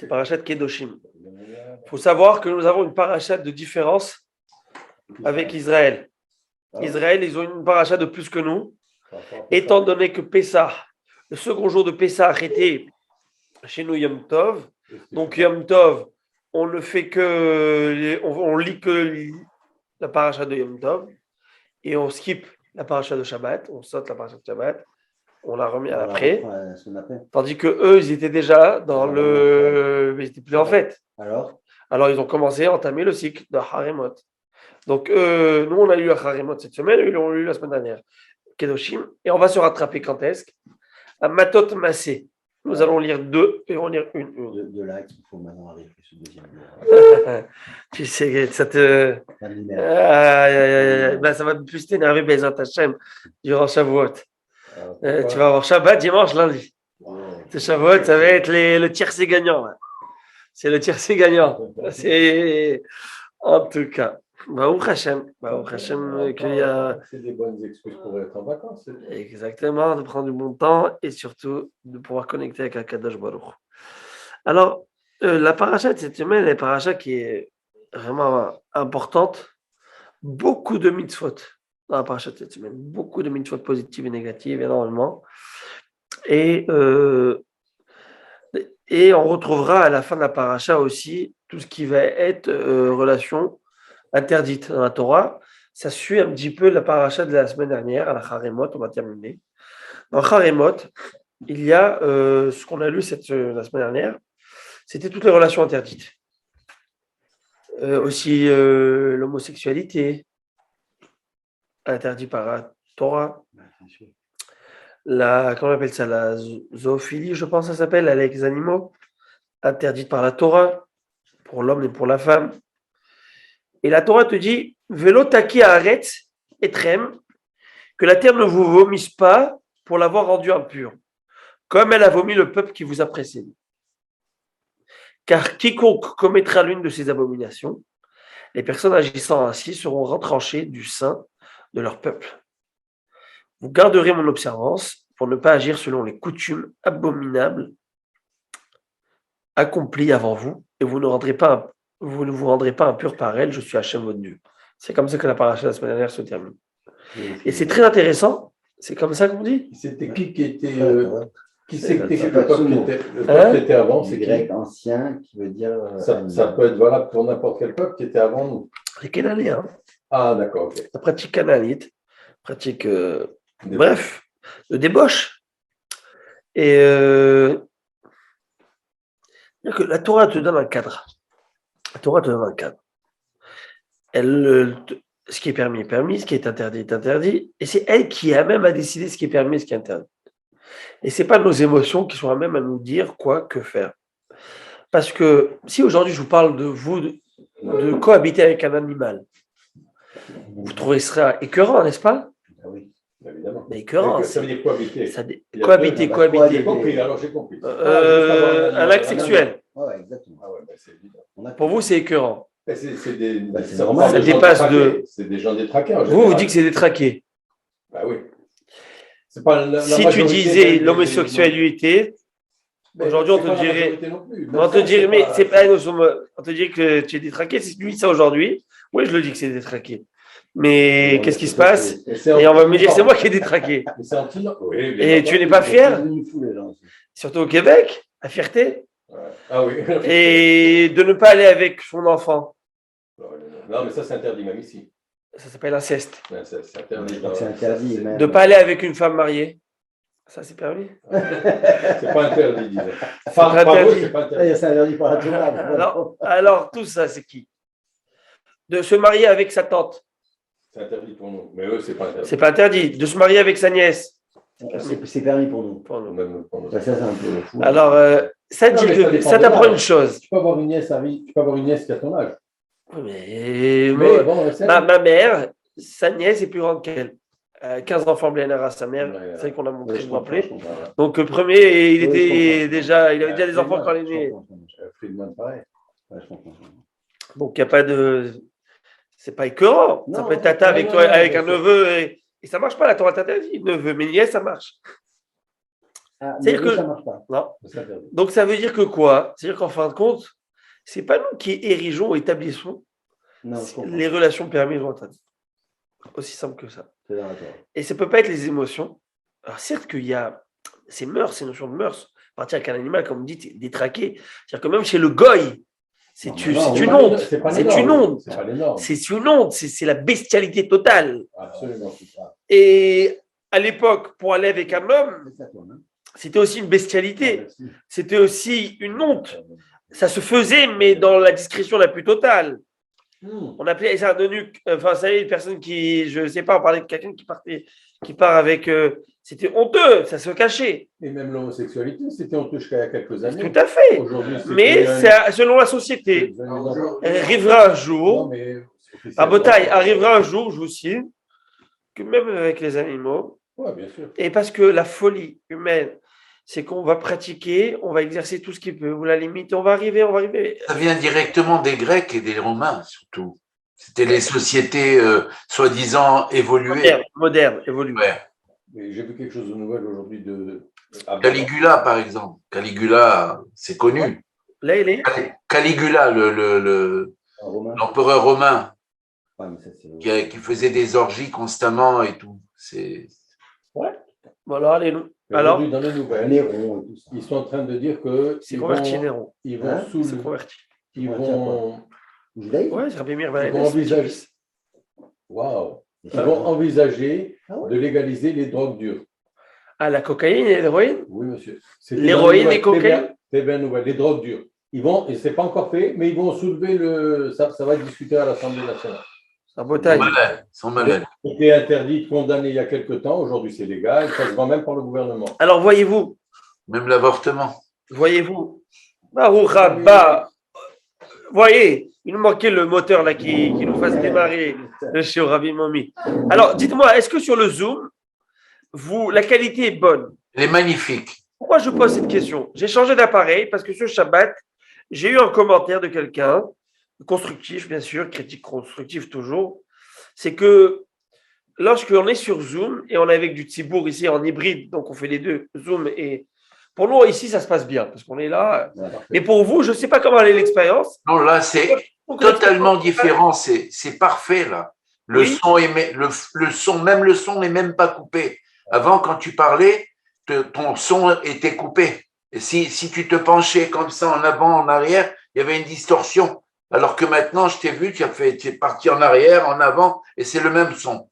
C'est parachat Kedoshim. Il faut savoir que nous avons une parachat de différence avec Israël. Israël, ils ont une parachat de plus que nous, étant donné que Pessah, le second jour de Pessah était chez nous Yom Tov. Donc Yom Tov, on ne fait que, on lit que la parachat de Yom Tov et on skip la parachat de Shabbat, on saute la parachat de Shabbat, on la remet à l'après. Tandis que eux, ils étaient déjà dans le, ils étaient plus en fête. Alors ils ont commencé à entamer le cycle de Haremot. Donc nous, on a lu Haremot cette semaine, ils l'ont lu la semaine dernière, Kedoshim, et on va se rattraper quand est-ce à Matot Massé. Nous allons lire deux et on va lire une. De là qu'il faut maintenant arriver ce deuxième. Tu sais, ça te. Ben, ça va plus t'énerver, Bezat Hashem, durant Shavuot. Tu vas avoir Shabbat, dimanche, lundi. C'est Shavuot, ça va être le tiercé gagnant. Là. C'est le tiercé gagnant. C'est. En tout cas. Baruch Hashem. Qu'il y a... C'est des bonnes excuses pour être en vacances. Exactement, de prendre du bon temps et surtout de pouvoir connecter avec Akadosh Baruch. Alors, la paracha de cette semaine est une paracha qui est vraiment importante. Beaucoup de mitzvot dans la paracha de cette semaine. Beaucoup de mitzvot positives et négatives, énormément. Et on retrouvera à la fin de la paracha aussi tout ce qui va être relation interdite dans la Torah. Ça suit un petit peu la paracha de la semaine dernière, à la Haremot, on va terminer. Dans Haremot, il y a ce qu'on a lu la semaine dernière, c'était toutes les relations interdites. Aussi l'homosexualité, interdit par la Torah. Comment on appelle ça, la zoophilie, je pense que ça s'appelle, avec les animaux, interdite par la Torah, pour l'homme et pour la femme. Et la Torah te dit, Velo taki haaretz etrem, que la terre ne vous vomisse pas pour l'avoir rendu impur, comme elle a vomi le peuple qui vous a précédé. Car quiconque commettra l'une de ces abominations, les personnes agissant ainsi seront retranchées du sein de leur peuple. Vous garderez mon observance pour ne pas agir selon les coutumes abominables accomplies avant vous, et vous ne vous rendrez pas impur par elle, je suis Hachem votre Dieu. C'est comme ça que la paracha de la semaine dernière se termine. Et c'est très intéressant, c'est comme ça qu'on dit. C'était qui était... Qui c'est que le peuple qui était avant? C'est grec ancien qui veut dire. Ça peut être valable pour n'importe quel peuple qui était avant nous. Les Cananéens. Ah, d'accord. Okay. La pratique cananite, pratique. Bref, de débauche. Et que la Torah te donne un cadre. La Torah te donne un cadre. Ce qui est permis est permis, ce qui est interdit est interdit. Et c'est elle qui a même à décider ce qui est permis et ce qui est interdit. Et ce n'est pas nos émotions qui sont à même à nous dire quoi que faire. Parce que si aujourd'hui je vous parle de vous, de cohabiter avec un animal, vous trouverez ça écœurant, n'est-ce pas? Ah oui, évidemment. Mais écœurant. Ça veut dire cohabiter. Cohabiter. J'ai compris, alors j'ai compris. Un acte sexuel. Oui, exactement. Ah ouais, c'est évident. Pour vous, c'est écœurant. C'est normal. Ça dépasse de. C'est des gens détraqués. Vous dites que c'est détraqué. Bah oui. C'est pas si tu disais l'homosexualité, aujourd'hui on te dirait. On te dirait, mais c'est pas. On te dirait que tu es détraqué. Si tu dis ça aujourd'hui, oui, je le dis que c'est détraqué. Mais qu'est-ce qui se passe? Et on va me dire, c'est moi qui ai détraqué. Et tu n'es pas fier? Surtout au Québec, la fierté. Ah oui. Et de ne pas aller avec son enfant. Non, mais ça, c'est interdit même ici. Ça s'appelle inceste. C'est interdit. C'est interdit. De ne pas aller avec une femme mariée. Ça, c'est permis? C'est pas interdit, disons. C'est interdit. C'est interdit par la Torah. Alors, tout ça, c'est qui? De se marier avec sa tante. C'est interdit pour nous. Mais eux, c'est pas interdit. C'est pas interdit. De se marier avec sa nièce. C'est permis pour nous. Pour nous. Même pour nous. Ça, c'est un peu fou. Alors, ça t'apprend une chose. Tu peux avoir une nièce qui a ton âge. Mais bon, ma mère, sa nièce est plus grande qu'elle. 15 enfants Blénard à sa mère, c'est celle qu'on a montré, je me rappelais. Donc, le premier, il avait déjà des enfants quand il est né. Friedman, pareil. Donc, il n'y a pas de. C'est pas écœurant. Ça peut être tata avec toi, avec un neveu. Et ça ne marche pas, la Torah t'interdit. Neveu, mais nièce, ça marche. Ah, mais C'est-à-dire eux, que ça marche pas. non. C'est interdit. Donc ça veut dire que quoi? C'est-à-dire qu'en fin de compte, c'est pas nous qui érigeons, établissons Non, je comprends. les relations permises ou interdites. Aussi simple que ça. C'est dans la Torah. Et ça peut pas être les émotions. Alors certes qu'il y a ces mœurs, ces notions de mœurs. Partir avec un animal, comme vous dites, détraqué. C'est-à-dire que même chez le goy, c'est Non, une, non, c'est oui, une pas honte. C'est pas les C'est normes, une honte. C'est pas les normes. C'est une honte. C'est la bestialité totale. Absolument. C'est ça. Et à l'époque, pour aller avec un homme, C'est ça, toi, hein. c'était aussi une bestialité. Merci. C'était aussi une honte. Ça se faisait, mais dans la discrétion la plus totale. On appelait ça un eunuque. Enfin, vous savez, une personne qui, je ne sais pas, on parlait de quelqu'un qui part avec. C'était honteux, ça se cachait. Et même l'homosexualité, c'était honteux jusqu'à il y a quelques années. Tout à fait. Aujourd'hui, c'est Mais devenu c'est selon la société. Arrivera un Non, jour, mais à Botaï, arrivera un jour, je vous signe, que même avec les animaux, Ouais, bien sûr. et parce que la folie humaine, c'est qu'on va pratiquer, on va exercer tout ce qu'il peut, ou la limite, on va arriver. Ça vient directement des Grecs et des Romains, surtout. C'était les sociétés soi-disant évoluées. Moderne, évolué. Ouais. Mais j'ai vu quelque chose de nouvel aujourd'hui de Caligula, par exemple. Caligula, c'est connu. Là, il est. Caligula, Un Romain. l'empereur romain, Ouais, mais ça, c'est- qui faisait des orgies constamment et tout. C'est Bon, alors, allez, nous. Mais Alors, aujourd'hui, dans les nouvelles, Néron et tout ça. ils sont en train de dire que c'est converti, Néron. ils vont Hein, sous C'est le- converti. ils Converti à vont Judaïsme. Ouais, c'est Rabbi Meir ils Ben vont envisager waouh, ils vont envisager Ah ouais. de légaliser les drogues dures. Ah, la cocaïne et l'héroïne. Oui, monsieur. C'était L'héroïne dans les et cocaïne. C'est bien nouvelle, les drogues dures. Ils vont, et c'est pas encore fait, mais ils vont soulever ça va être discuté à l'Assemblée nationale. En Bretagne. malin, ils sont malins. C'était interdit, condamné il y a quelque temps. Aujourd'hui, c'est légal. Ça se vend même par le gouvernement. Alors, voyez-vous, Même l'avortement. Baruch Rabba, voyez, il nous manquait le moteur là qui nous fasse démarrer le chez Rabbi Momi. Alors, dites-moi, est-ce que sur le Zoom, la qualité est bonne? Elle est magnifique. Pourquoi je pose cette question? J'ai changé d'appareil parce que ce Shabbat, j'ai eu un commentaire de quelqu'un, constructif bien sûr, critique constructive toujours, c'est que lorsqu'on est sur Zoom et on est avec du Tzibour ici en hybride, donc on fait les deux, Zoom et... Pour nous, ici, ça se passe bien parce qu'on est là. Ouais, parfait. Mais pour vous, je ne sais pas comment est l'expérience. Non, là, c'est totalement différent. C'est parfait, là. Le son, même le son n'est même pas coupé. Avant, quand tu parlais, ton son était coupé. Et si tu te penchais comme ça en avant, en arrière, il y avait une distorsion. Alors que maintenant, je t'ai vu, tu es parti en arrière, en avant, et c'est le même son.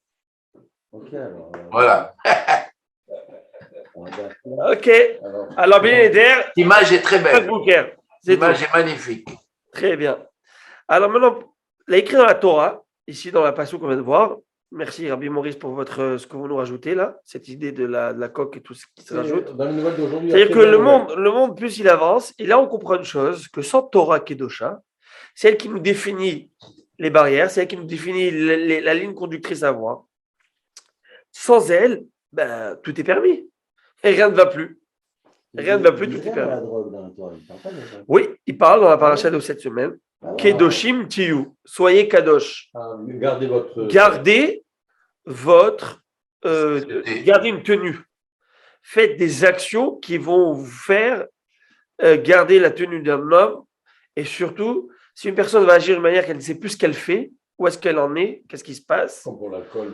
Ok, alors. Voilà. On va dire ça. Ok. Alors, bien Eder, L'image est très belle. c'est L'image tout. est magnifique. Très bien. Alors maintenant, il a écrit dans la Torah, ici dans la passage qu'on vient de voir. Merci Rabbi Maurice pour ce que vous nous rajoutez là, cette idée de la coque et tout ce qui se rajoute. Dans les nouvelles d'aujourd'hui, C'est-à-dire que le monde, plus il avance, et là on comprend une chose, que sans Torah Kedosha, c'est elle qui nous définit les barrières, c'est elle qui nous définit la ligne conductrice à voir. Sans elle, ben, tout est permis. Et rien ne va plus. Rien ne va plus, tout est permis. La drogue dans la Torah, il parle pas de ça. Oui, il parle dans la paracha de cette semaine. Ah, Kedoshim Tiyu. Soyez Kadosh. Gardez votre. Gardez votre. C'était- Gardez une tenue. Faites des actions qui vont vous faire garder la tenue d'un homme. Et surtout, si une personne va agir de manière qu'elle ne sait plus ce qu'elle fait, où est-ce qu'elle en est, qu'est-ce qui se passe. Comme pour l'alcool,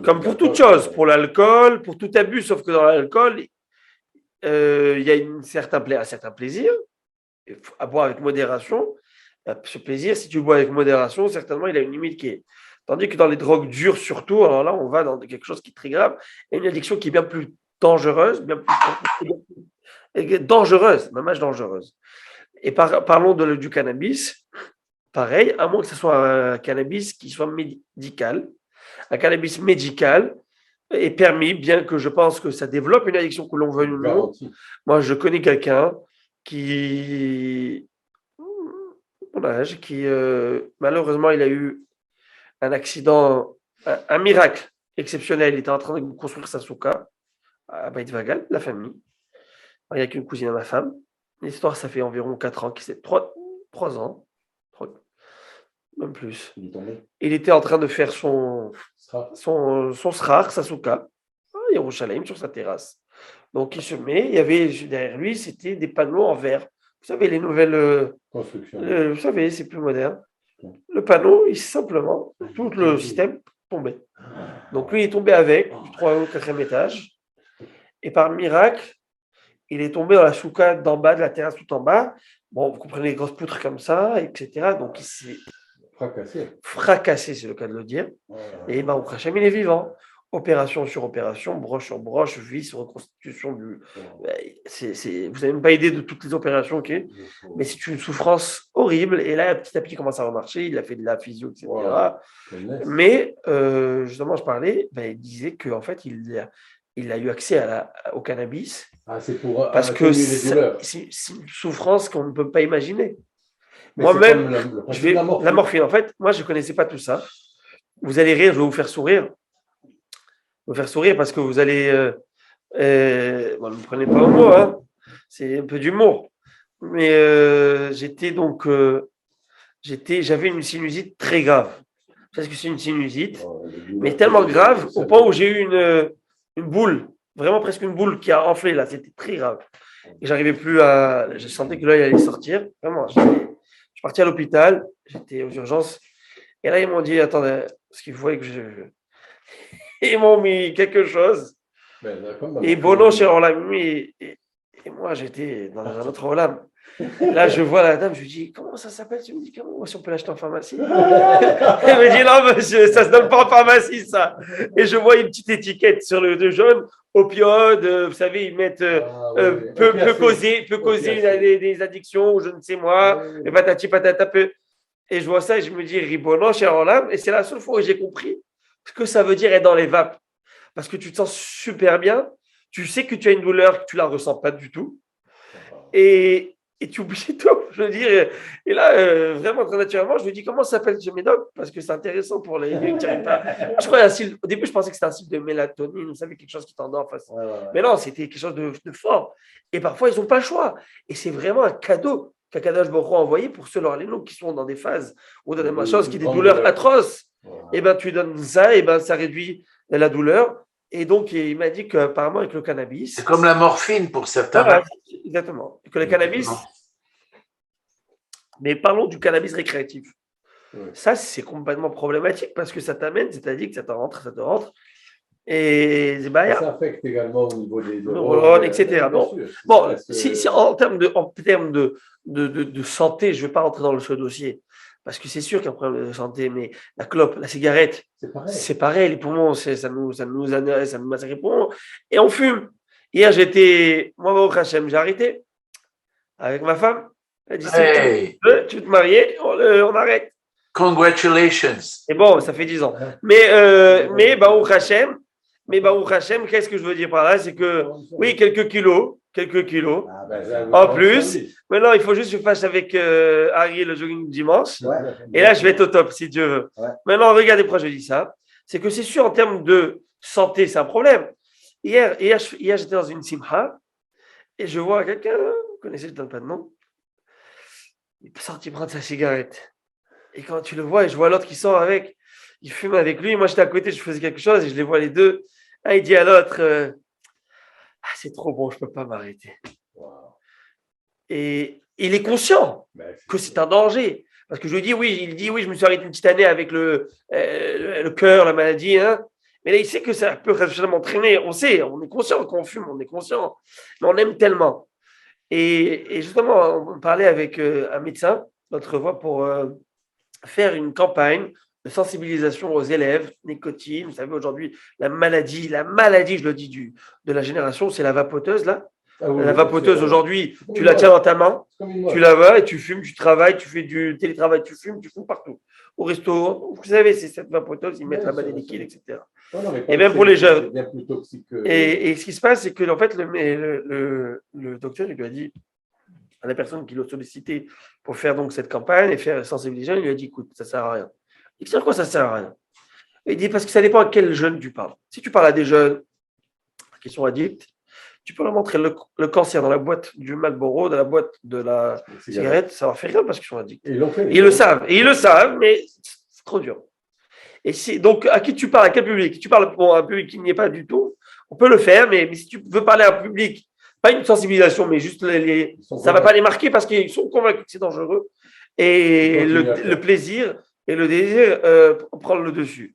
Comme pour toute chose, pour l'alcool, pour tout abus, sauf que dans l'alcool, il y a un certain plaisir, à boire avec modération. Ce plaisir, si tu bois avec modération, certainement, il a une limite qui est. Tandis que dans les drogues dures, surtout, alors là, on va dans quelque chose qui est très grave, et une addiction qui est bien plus dangereuse, dangereuse, même dangereuse. Et parlons du cannabis. Pareil, à moins que ce soit un cannabis qui soit médical. Un cannabis médical est permis, bien que je pense que ça développe une addiction que l'on veut ou non. Moi, je connais quelqu'un qui, mon âge, qui malheureusement, il a eu un accident, un miracle exceptionnel. Il était en train de construire sa souka à Beit Vagal, la famille. Il n'y a qu'une cousine à ma femme. L'histoire, ça fait environ 4 ans, 3 ans, même plus. Il était en train de faire son srar, sa souka, à Yerushalayim, sur sa terrasse. Donc, il se met, il y avait derrière lui, c'était des panneaux en verre. Vous savez, les nouvelles. Construction. Vous savez, c'est plus moderne. Le panneau, simplement, tout le système tombait. Donc, lui, il est tombé avec, du 3e ou 4e étage. Et par miracle, il est tombé dans la souka d'en bas, de la terrasse tout en bas. Bon, vous comprenez, les grosses poutres comme ça, etc. Donc, il s'est fracassé, c'est le cas de le dire. Et Baruch Hashem, il est vivant. Opération sur opération, broche sur broche, vis, reconstitution du. Vous n'avez même pas idée de toutes les opérations, ok? Mais c'est une souffrance horrible. Et là, petit à petit, il commence à remarcher. Il a fait de la physio, etc. Mais justement, je parlais, il disait qu'en fait, il a eu accès au cannabis. C'est pour parce que c'est une souffrance qu'on ne peut pas imaginer. Moi-même, la morphine, en fait, moi, je ne connaissais pas tout ça. Vous allez rire, je vais vous faire sourire. Parce que vous allez. Ne me prenez pas au mot, hein. C'est un peu d'humour. Mais j'avais une sinusite très grave. Parce que c'est une sinusite, mais tellement grave au point où j'ai eu une boule, vraiment presque une boule qui a enflé là. C'était très grave. Et j'arrivais plus à. Je sentais que l'œil allait sortir. Vraiment. Je suis parti à l'hôpital, j'étais aux urgences. Et là, ils m'ont dit attendez, parce qu'il fallait que ils m'ont mis quelque chose. Et Bono chez Orlam, et moi, j'étais dans un autre Orlam. Là, je vois la dame, je lui dis comment ça s'appelle ce médicament? Si on peut l'acheter en pharmacie. Elle me dit non, monsieur, ça se donne pas en pharmacie, ça. Et je vois une petite étiquette sur le jaune, opioïdes, vous savez, ils mettent peut causer des addictions ou je ne sais moi, et patati patata peu. Et je vois ça et je me dis Ribono chez Orlam, et c'est la seule fois où j'ai compris ce que ça veut dire être dans les vapes. Parce que tu te sens super bien, tu sais que tu as une douleur que tu ne la ressens pas du tout, et tu oublies tout. Je veux dire, et là, vraiment très naturellement, je lui dis comment ça s'appelle ce médoc, parce que c'est intéressant pour les qui n'arrivent pas. Je crois au début, je pensais que c'était un style de mélatonine, vous savez, quelque chose qui t'endort. Mais non, c'était quelque chose de fort. Et parfois, ils n'ont pas le choix. Et c'est vraiment un cadeau qu'Akadosh Baruch Hu a envoyé pour ceux qui sont dans des phases ou dans des choses qui ont des douleurs atroces. Et ben tu donnes ça, et ben ça réduit la douleur. Et donc il m'a dit qu'apparemment avec le cannabis, c'est comme la morphine pour certains. Voilà, exactement. Que le cannabis. Mais parlons du cannabis récréatif. Ça c'est complètement problématique parce que ça t'amène, c'est-à-dire que ça te rentre. Et ça affecte également au niveau des neurones, etc. Bon, si en termes de santé, je ne vais pas rentrer dans ce dossier. Parce que c'est sûr qu'il y a un problème de santé, mais la clope, la cigarette, c'est pareil. Les poumons, ça nous masse les poumons. Et on fume. Hier, moi, au Hachem, j'ai arrêté avec ma femme. Elle dit tu veux te marier, on arrête. Congratulations. Et bon, ça fait 10 ans. Mais au Hachem, qu'est-ce que je veux dire par là? C'est que, oui, quelques kilos. En plus, maintenant, il faut juste que je fasse avec Harry le jogging dimanche. Et là, je vais être au top, si Dieu veut. Maintenant, regardez pourquoi je dis ça. C'est que c'est sûr, en termes de santé, c'est un problème. Hier j'étais dans une simha et je vois quelqu'un, vous connaissez, je ne donne pas de nom, il est sorti prendre sa cigarette. Et quand tu le vois, et je vois l'autre qui sort avec, il fume avec lui. Moi, j'étais à côté, je faisais quelque chose et je les vois les deux. Ah, il dit à l'autre, c'est trop bon, je ne peux pas m'arrêter. Et il est conscient que c'est un danger. Parce que je lui dis, il dit, je me suis arrêté une petite année avec le cœur, la maladie. Hein. Mais là, il sait que ça peut réellement traîner. On sait, on est conscient qu'on fume, on est conscient. Mais on aime tellement. Et justement, on parlait avec un médecin, notre voix, pour faire une campagne de sensibilisation aux élèves, nicotine. Vous savez, aujourd'hui, la maladie, je le dis, de la génération, c'est la vapoteuse, là. La vapoteuse, aujourd'hui, tu la tiens dans ta main, tu la vas et tu fumes, tu travailles, tu fais du télétravail, tu fumes partout. Au resto, vous savez, c'est cette vapoteuse, ils mettent la balai liquide, etc. Et même pour les jeunes. Et ce qui se passe, c'est que, en fait, le docteur, il lui a dit à la personne qui l'a sollicité pour faire donc cette campagne et faire sensibiliser, il lui a dit, écoute, ça ne sert à rien. Il dit, quoi, ça ne sert à rien? Il dit, parce que ça dépend à quel jeune tu parles. Si tu parles à des jeunes qui sont addicts, tu peux leur montrer le cancer dans la boîte du Marlboro, dans la boîte de la cigarette, ça leur fait rien parce qu'ils sont addicts. Ils le savent, mais c'est trop dur. Et donc, à qui tu parles, à quel public? Tu parles pour un public qui n'y est pas du tout, On peut le faire, mais si tu veux parler à un public, pas une sensibilisation, mais juste ça ne va pas les marquer parce qu'ils sont convaincus que c'est dangereux. Et le plaisir et le désir prennent le dessus.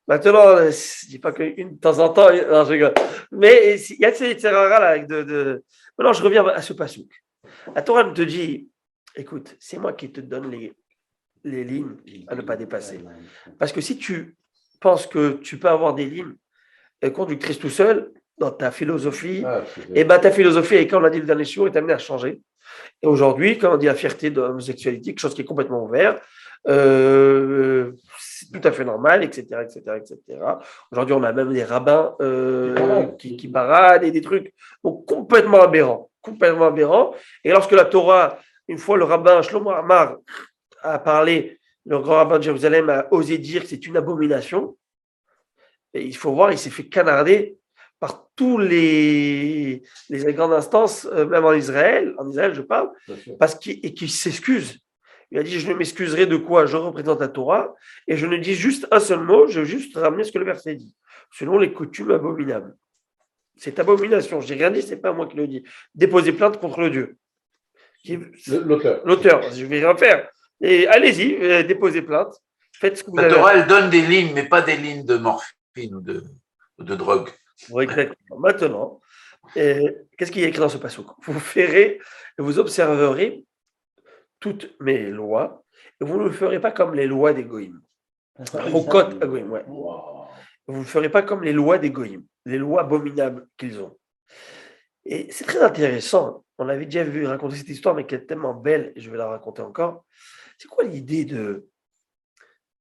Maintenant, je ne dis pas qu'une de temps en temps, non, je rigole. Mais il y a ces erreurs-là. Maintenant, je reviens à ce passouk. La Torah te dit, écoute, c'est moi qui te donne les lignes à ne pas dépasser. Parce que si tu penses que tu peux avoir des lignes conductrices tout seul, dans ta philosophie, et ben ta philosophie, et quand on a dit le dernier jour, est amenée à changer. Et aujourd'hui, quand on dit la fierté de l'homosexualité, quelque chose qui est complètement ouvert, c'est tout à fait normal, etc., etc., etc. Aujourd'hui, on a même des rabbins qui baradent et des trucs donc complètement aberrants, complètement aberrants. Et lorsque la Torah, une fois le rabbin Shlomo Amar a parlé, le grand rabbin de Jérusalem a osé dire que c'est une abomination, et il faut voir, il s'est fait canarder par tous les grandes instances, même en Israël je parle, et qui s'excuse. Il a dit, je ne m'excuserai de quoi je représente la Torah, et je ne dis juste un seul mot, je vais juste ramener ce que le verset dit, selon les coutumes abominables. C'est abomination, je n'ai rien dit, ce n'est pas moi qui le dis. Déposez plainte contre le Dieu. L'auteur, je ne vais rien faire. Et allez-y, déposez plainte, faites ce que vous avez. La Torah, elle donne des lignes, mais pas des lignes de morphine ou de drogue. Oui, exactement. Maintenant, qu'est-ce qu'il y a écrit dans ce passouk? Vous ferez et vous observerez toutes mes lois, et vous ne le ferez pas comme les lois des goïms. Rokot goïm, ouais. Vous ne le ferez pas comme les lois des goïms, les lois abominables qu'ils ont. Et c'est très intéressant. On avait déjà vu raconter cette histoire, mais qui est tellement belle, et je vais la raconter encore. C'est quoi l'idée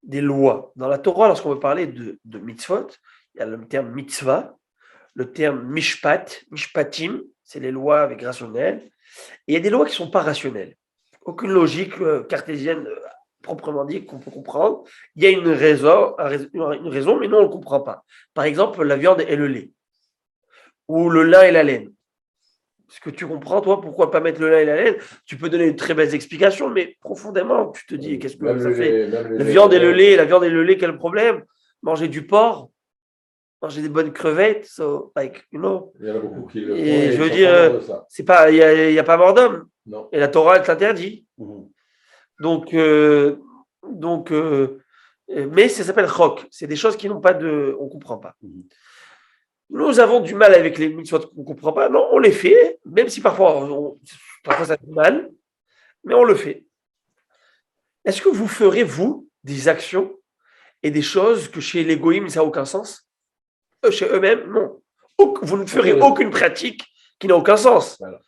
des lois? Dans la Torah, lorsqu'on veut parler de mitzvot, il y a le terme mitzvah, le terme mishpatim, c'est les lois avec rationnel. Et il y a des lois qui ne sont pas rationnelles. Aucune logique cartésienne proprement dit qu'on peut comprendre. Il y a une raison, mais nous, on ne le comprend pas. Par exemple, la viande et le lait, ou le lin et la laine. Est-ce que tu comprends, toi, pourquoi pas mettre le lin et la laine? Tu peux donner une très belle explication, mais profondément, tu te dis, qu'est-ce que ça fait? La viande et le lait, quel problème? Manger du porc, manger des bonnes crevettes, Il y en a beaucoup qui le font. Et je veux dire, c'est pas, il y a pas mort d'homme. Non. Et la Torah, elle t'interdit. Donc, mais ça s'appelle chok. C'est des choses qui n'ont pas on ne comprend pas. Nous avons du mal avec les mitzvot qu'on ne comprend pas. Non, on les fait, même si parfois ça fait mal, mais on le fait. Est-ce que vous ferez, vous, des actions et des choses que chez les goïms, ça n'a aucun sens? Chez eux-mêmes, non. Vous ne ferez aucune pratique qui n'a aucun sens. Voilà.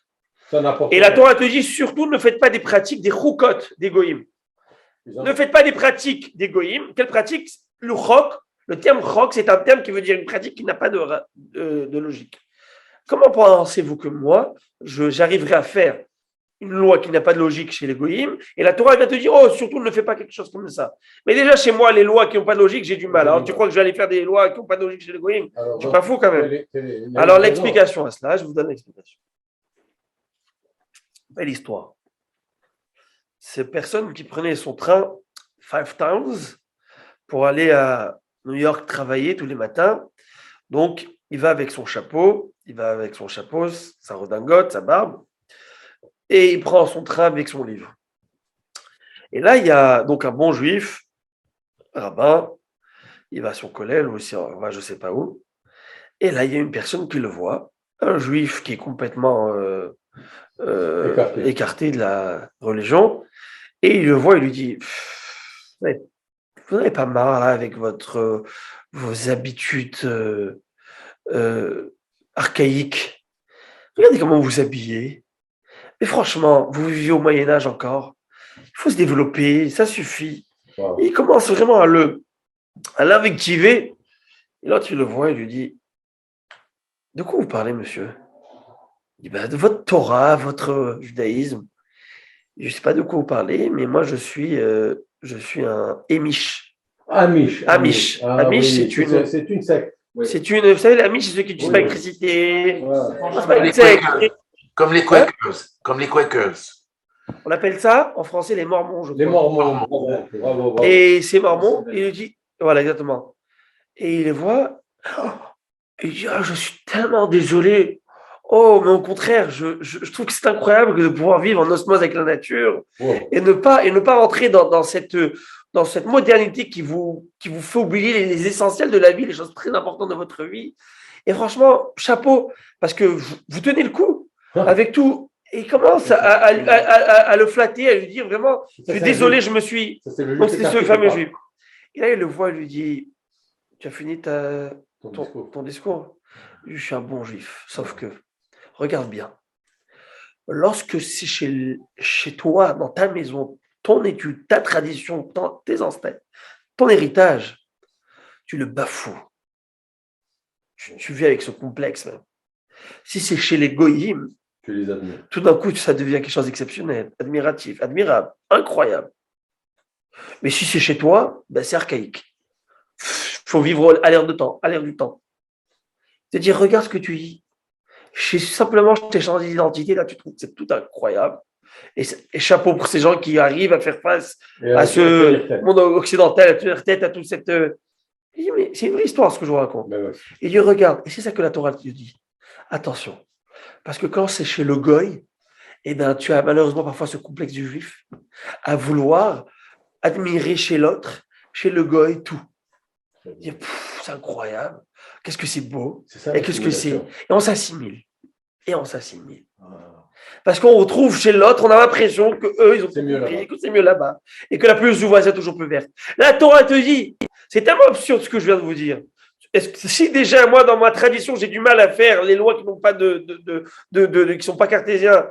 Et la Torah te dit surtout ne faites pas des pratiques des choukot des goïms. Ne faites pas des pratiques des goïms. Quelle pratique? Le chok. Le terme chok, c'est un terme qui veut dire une pratique qui n'a pas de logique. Comment pensez-vous que moi, j'arriverai à faire une loi qui n'a pas de logique chez les goïms, et la Torah va te dire, oh, surtout ne fais pas quelque chose comme ça. Mais déjà, chez moi, les lois qui n'ont pas de logique, j'ai du mal. Alors, tu crois que je vais aller faire des lois qui n'ont pas de logique chez les goïms? Je ne suis pas fou quand même. Alors, l'explication à cela, je vous donne l'explication. Belle histoire. C'est personne qui prenait son train Five Towns pour aller à New York travailler tous les matins. Donc, il va avec son chapeau, sa redingote, sa barbe, et il prend son train avec son livre. Et là, il y a donc un bon juif, rabbin, il va à son collège, ou aussi, je ne sais pas où, et là, il y a une personne qui le voit, un juif qui est complètement écarté de la religion, et il le voit, il lui dit, vous n'avez pas marre là avec vos habitudes archaïques? Regardez comment vous vous habillez. Mais franchement, vous vivez au Moyen-Âge encore. Il faut se développer, ça suffit. Wow. Il commence vraiment à l'invectiver. Et là, tu le vois, il lui dit, de quoi vous parlez, monsieur? Il dit, de votre Torah, votre judaïsme. Je ne sais pas de quoi vous parlez, mais moi, je suis un Amish. Amish, c'est une secte. Oui. Vous savez, l'Amish, c'est ceux qui n'utilisent pas l'électricité. Comme les Quakers. On appelle ça, en français, les Mormons, je crois. Les Mormons. Bravo. Et ces Mormons, il lui dit, voilà, exactement. Et il les voit, Et il dit, ah, je suis tellement désolé. Oh, mais au contraire, je trouve que c'est incroyable de pouvoir vivre en osmose avec la nature Wow. et ne pas rentrer dans cette modernité qui vous fait oublier les essentiels de la vie, les choses très importantes de votre vie. Et franchement, chapeau, parce que vous tenez le coup avec tout. Et il commence à le flatter, à lui dire vraiment, je suis désolé, je me suis. Ça, c'est le Donc juif c'était ce écarté fameux qui parle. juif. Et là, il le voit, il lui dit, tu as fini Ton ton discours. Je suis un bon juif, sauf que, regarde bien, lorsque c'est chez toi, dans ta maison, ton étude, ta tradition, tes ancêtres, ton héritage, tu le bafoues. Tu vis avec ce complexe même. Si c'est chez les goyim, Tu les admires. tout d'un coup, ça devient quelque chose d'exceptionnel, admiratif, admirable, incroyable. Mais si c'est chez toi, ben c'est archaïque. Il faut vivre à l'air du temps. C'est-à-dire, regarde ce que tu dis. Simplement, je t'ai changé d'identité, là, tu trouves que c'est tout incroyable. Et chapeau pour ces gens qui arrivent à faire face à ce monde occidental, à toute leur tête, à toute cette. Il dit, mais c'est une vraie histoire ce que je vous raconte. Ben ouais. Il dit, regarde, et c'est ça que la Torah te dit. Attention, parce que quand c'est chez le goy, eh ben, tu as malheureusement parfois ce complexe du juif à vouloir admirer chez l'autre, chez le goy, tout. Dire, c'est incroyable, qu'est-ce que c'est beau, C'est ça, et qu'est-ce que c'est. Et on s'assimile. Et on s'assimile. Ah. Parce qu'on retrouve chez l'autre, on a l'impression qu'eux, ils ont compris, que c'est mieux là-bas. Et que la plus souvent, c'est toujours plus verte. La Torah te dit, c'est tellement absurde ce que je viens de vous dire. Si déjà, moi, dans ma tradition, j'ai du mal à faire les lois qui n'ont pas qui sont pas cartésiens,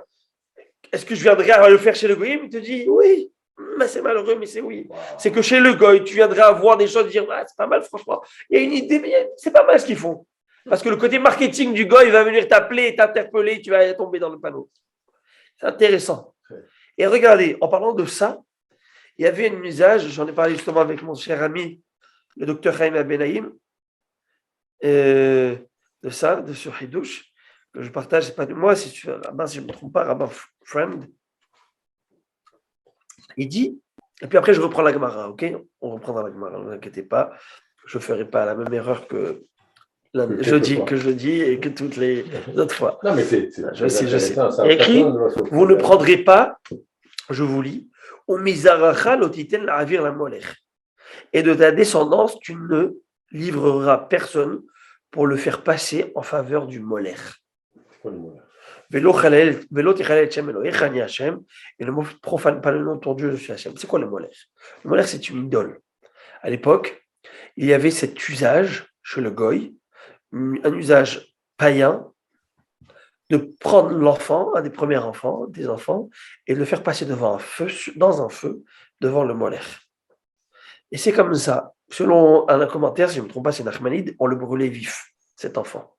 est-ce que je viendrais le faire chez le goyim? Il te dit, oui. Mais c'est malheureux, mais c'est oui. Wow. C'est que chez le goy, tu viendrais avoir des choses, dire, ah, c'est pas mal, franchement. Il y a une idée, mais c'est pas mal ce qu'ils font. Parce que le côté marketing du goy va venir t'appeler, t'interpeller, tu vas tomber dans le panneau. C'est intéressant. Et regardez, en parlant de ça, il y avait un usage, j'en ai parlé justement avec mon cher ami, le docteur Chaim Abenaïm, de ça, de ce Hidouche, que je partage, c'est pas de moi, si je ne me trompe pas, Rabbin Friend. Il dit, et puis après je reprends la Gemara, ok? On reprendra la Gemara, ne vous inquiétez pas, je ne ferai pas la même erreur que je dis et que toutes les autres fois. Non, mais je sais. Il écrit, vous ne prendrez pas, je vous lis, et de ta descendance, tu ne livreras personne pour le faire passer en faveur du moler. Et ne profane pas le nom de ton Dieu, je suis Hachem. C'est quoi le moler? Le moler, c'est une idole. À l'époque, il y avait cet usage chez le goy, un usage païen, de prendre l'enfant, un des premiers enfants, des enfants, et de le faire passer dans un feu, devant le moler. Et c'est comme ça. Selon un commentaire, si je ne me trompe pas, c'est Nachmanide, on le brûlait vif, cet enfant.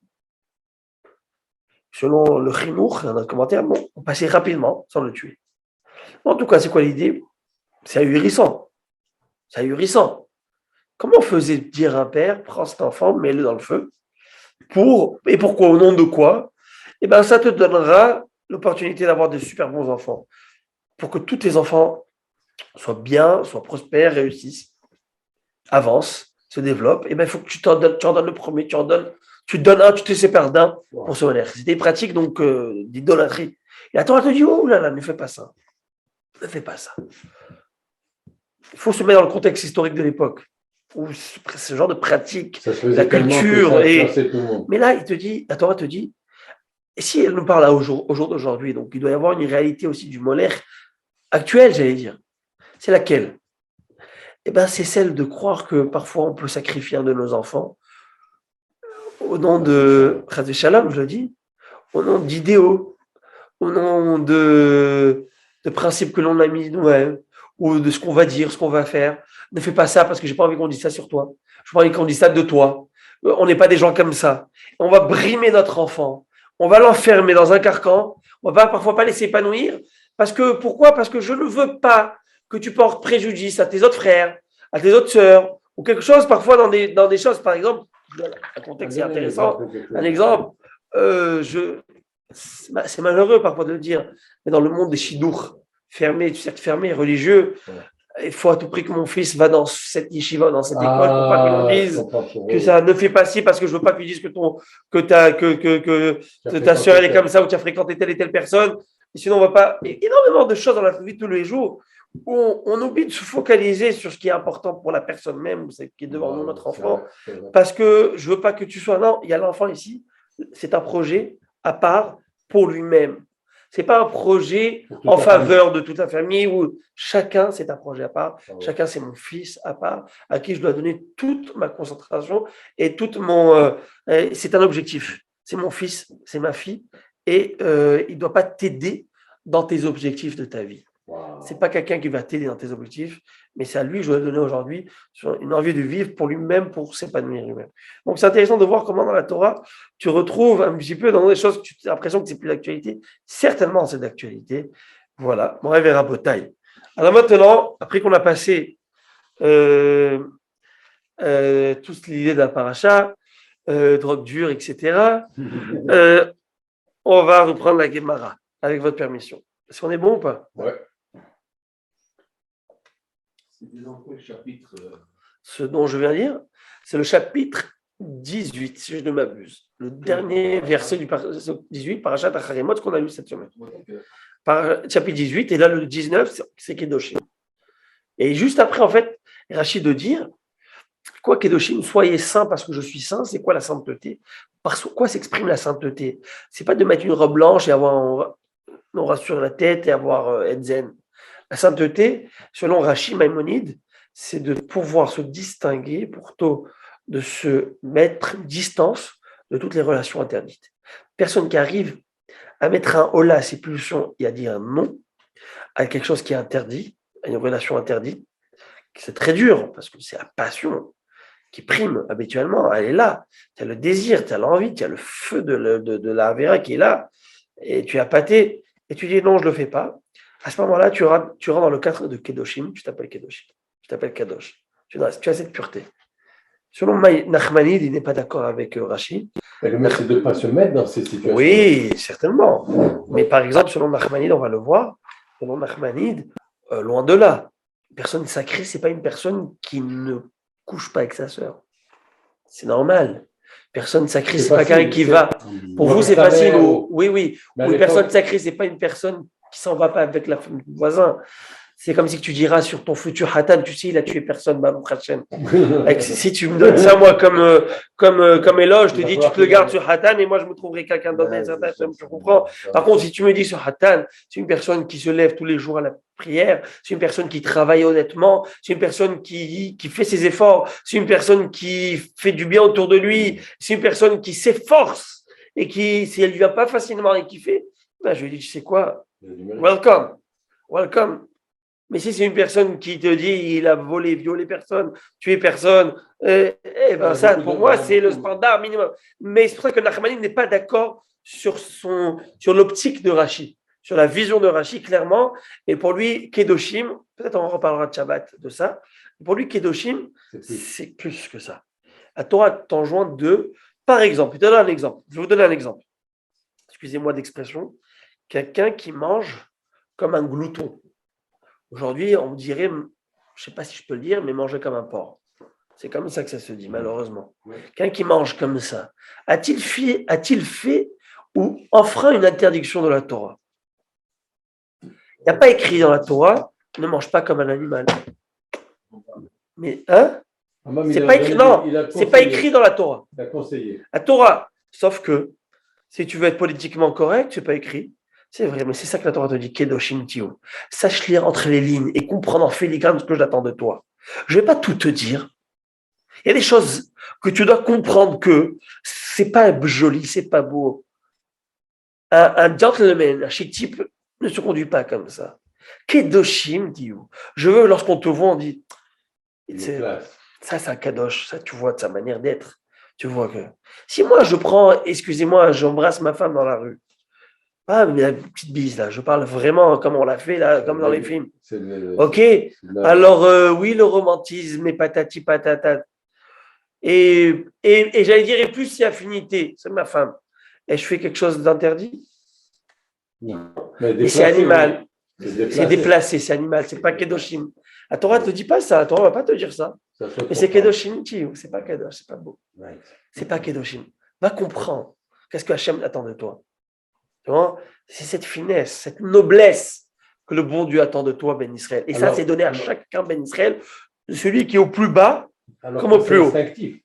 Selon le Chinour, un commentaire, bon, on passait rapidement, sans le tuer. En tout cas, c'est quoi l'idée? C'est ahurissant. C'est ahurissant. Comment faisait dire un père, prends cet enfant, mets-le dans le feu, et pourquoi, au nom de quoi? Eh bien, ça te donnera l'opportunité d'avoir de super bons enfants. Pour que tous tes enfants soient bien, soient prospères, réussissent, avancent, se développent, eh bien, il faut que tu en donnes le premier, tu donnes un, tu te sépares d'un pour se honneur. C'était une pratique donc d'idolâtrie. Et la Torah te dit, oh là là, ne fais pas ça. Ne fais pas ça. Il faut se mettre dans le contexte historique de l'époque. Où ce genre de pratique, la culture. Mais là, la Torah te dit, et si elle nous parle au jour d'aujourd'hui, donc il doit y avoir une réalité aussi du moler actuel, j'allais dire. C'est laquelle? Eh bien, c'est celle de croire que parfois on peut sacrifier un de nos enfants au nom de Chazé Shalom, je le dis, au nom d'idéaux, au nom de principes que l'on a mis nous-mêmes, ou de ce qu'on va dire, ce qu'on va faire. Ne fais pas ça parce que j'ai pas envie qu'on dise ça sur toi. Je pas envie qu'on dise ça de toi. On n'est pas des gens comme ça. On va brimer notre enfant. On va l'enfermer dans un carcan. On va parfois pas laisser épanouir. Pourquoi? Parce que je ne veux pas que tu portes préjudice à tes autres frères, à tes autres sœurs, ou quelque chose, parfois dans des choses, par exemple, un contexte est intéressant. Un exemple, c'est malheureux parfois de le dire, mais dans le monde des chidours fermés, du cercle fermé, religieux, il faut à tout prix que mon fils va dans cette yeshiva, dans cette école, pour pas qu'on dise que ça ne fait pas ci, parce que je veux pas qu'ils disent que ta sœur elle est comme ça, ou tu as fréquenté telle et telle personne. Et sinon, on va pas. Et énormément de choses dans la vie de tous les jours où on oublie de se focaliser sur ce qui est important pour la personne même, ce qui est devant nous, notre enfant. Parce que je veux pas que tu sois. Non, il y a l'enfant ici, c'est un projet à part pour lui-même. C'est pas un projet en faveur de toute la famille où chacun c'est un projet à part, chacun c'est mon fils à part, à qui je dois donner toute ma concentration et toute mon. C'est un objectif. C'est mon fils, c'est ma fille, et il ne doit pas t'aider dans tes objectifs de ta vie. Wow. C'est pas quelqu'un qui va t'aider dans tes objectifs, mais c'est à lui que je dois donner aujourd'hui une envie de vivre pour lui-même, pour s'épanouir lui-même. Donc c'est intéressant de voir comment dans la Torah, tu retrouves un petit peu dans des choses que tu as l'impression que c'est plus d'actualité. Certainement c'est d'actualité. Voilà, mon rêve est rabotaille. Alors maintenant, après qu'on a passé toute l'idée de la paracha, drogue dure, etc., on va reprendre la Gemara, avec votre permission. Est-ce qu'on est bon ou pas? Ouais. C'était dans quel chapitre? Ce dont je viens de dire, c'est le chapitre 18, si je ne m'abuse. Le dernier verset du 18, Parashat Acharemot, qu'on a lu cette semaine. Chapitre 18, et là le 19, c'est Kedoshim. Et juste après, en fait, Rachid de dire, quoi Kedoshim, soyez saints parce que je suis saint, c'est quoi la sainteté? Par quoi s'exprime la sainteté? C'est pas de mettre une robe blanche et avoir on rassure la tête et avoir être zen. La sainteté, selon Rashi Maïmonide, c'est de pouvoir se distinguer, plutôt de se mettre distance de toutes les relations interdites. Personne qui arrive à mettre un holà à ses pulsions et à dire un non à quelque chose qui est interdit, à une relation interdite, c'est très dur parce que c'est la passion qui prime habituellement, elle est là. Tu as le désir, tu as l'envie, tu as le feu de la vera qui est là, et tu as pâté, et tu dis non, je ne le fais pas. À ce moment-là, tu rentres dans le cadre de Kedoshim, tu t'appelles Kedoshim, tu t'appelles Kadosh. Tu as cette pureté. Selon Nachmanide, il n'est pas d'accord avec Rashi. Mais le mieux, c'est de ne pas se mettre dans ces situations. Oui, certainement. Mais par exemple, selon Nachmanide, on va le voir, selon Nachmanide, loin de là, une personne sacrée, ce n'est pas une personne qui ne couche pas avec sa sœur. C'est normal. Personne sacrée, c'est pas quelqu'un qui va. Pour vous, c'est facile. Oui. Ou une personne sacrée, c'est pas une personne qui s'en va pas avec la femme du voisin. C'est comme si tu diras sur ton futur Hatan, tu sais, il a tué personne, Baruch Hashem. Si tu me donnes ça, moi, comme éloge, je te dis, tu te le gardes sur Hatan et moi, je me trouverai quelqu'un d'autre. Je comprends. Par contre, si tu me dis sur Hatan, c'est une personne qui se lève tous les jours à la prière, c'est une personne qui travaille honnêtement, c'est une personne qui fait ses efforts, c'est une personne qui fait du bien autour de lui, c'est une personne qui s'efforce et qui, si elle ne vient pas facilement et qui fait, ben, je lui dis, tu sais quoi, welcome. Mais si c'est une personne qui te dit il a volé, violé personne, tué personne, ben ça, pour moi, c'est le standard minimum. Mais c'est pour ça que Nachmanide n'est pas d'accord sur l'optique de Rashi, sur la vision de Rashi, clairement. Et pour lui, Kedoshim, peut-être on reparlera de Shabbat de ça, pour lui, Kedoshim, c'est plus que ça. La Torah t'enjoint de, par exemple, je vais vous donner un exemple. Excusez-moi d'expression, quelqu'un qui mange comme un glouton. Aujourd'hui, on dirait, je ne sais pas si je peux le dire, mais manger comme un porc. C'est comme ça que ça se dit, malheureusement. Quelqu'un qui mange comme ça, a-t-il fait ou enfreint une interdiction de la Torah? Il n'y a pas écrit dans la Torah, ne mange pas comme un animal. Mais, c'est pas écrit, non, c'est pas écrit dans la Torah. Il a conseillé. La Torah, sauf que, si tu veux être politiquement correct, c'est pas écrit. C'est vrai, mais c'est ça que la Torah te dit, Kedoshim Tiyu. Sache lire entre les lignes et comprendre en filigrane ce que j'attends de toi. Je ne vais pas tout te dire. Il y a des choses que tu dois comprendre que c'est pas joli, c'est pas beau. Un gentleman, un chic type, ne se conduit pas comme ça. Kedoshim Tiyu. Je veux, lorsqu'on te voit, on dit, ça c'est un kadosh, ça tu vois de sa manière d'être. Tu vois que, si moi je prends, excusez-moi, j'embrasse ma femme dans la rue, ah, mais la petite bise, là, je parle vraiment comme on l'a fait, là, comme dans les films. Ok, alors oui, le romantisme, et patati patata. Et j'allais dire, et plus il y a affinité, c'est ma femme. Et je fais quelque chose d'interdit? Non. Mais c'est animal. C'est déplacé, c'est animal, c'est pas Kedoshim. La Torah ne te dit pas ça. La Torah ne va pas te dire ça. Ça se Mais c'est comprend. Kedoshim, c'est pas Kedosh, c'est pas beau. Right. C'est pas Kedoshim. Va comprendre qu'est-ce que Hachem attend de toi. Tu vois, c'est cette finesse, cette noblesse que le bon Dieu attend de toi, Ben Israël. Et ça, Alors, c'est donné à chacun, Ben Israël, de celui qui est au plus bas. Alors Comme au que plus c'est haut. instinctif.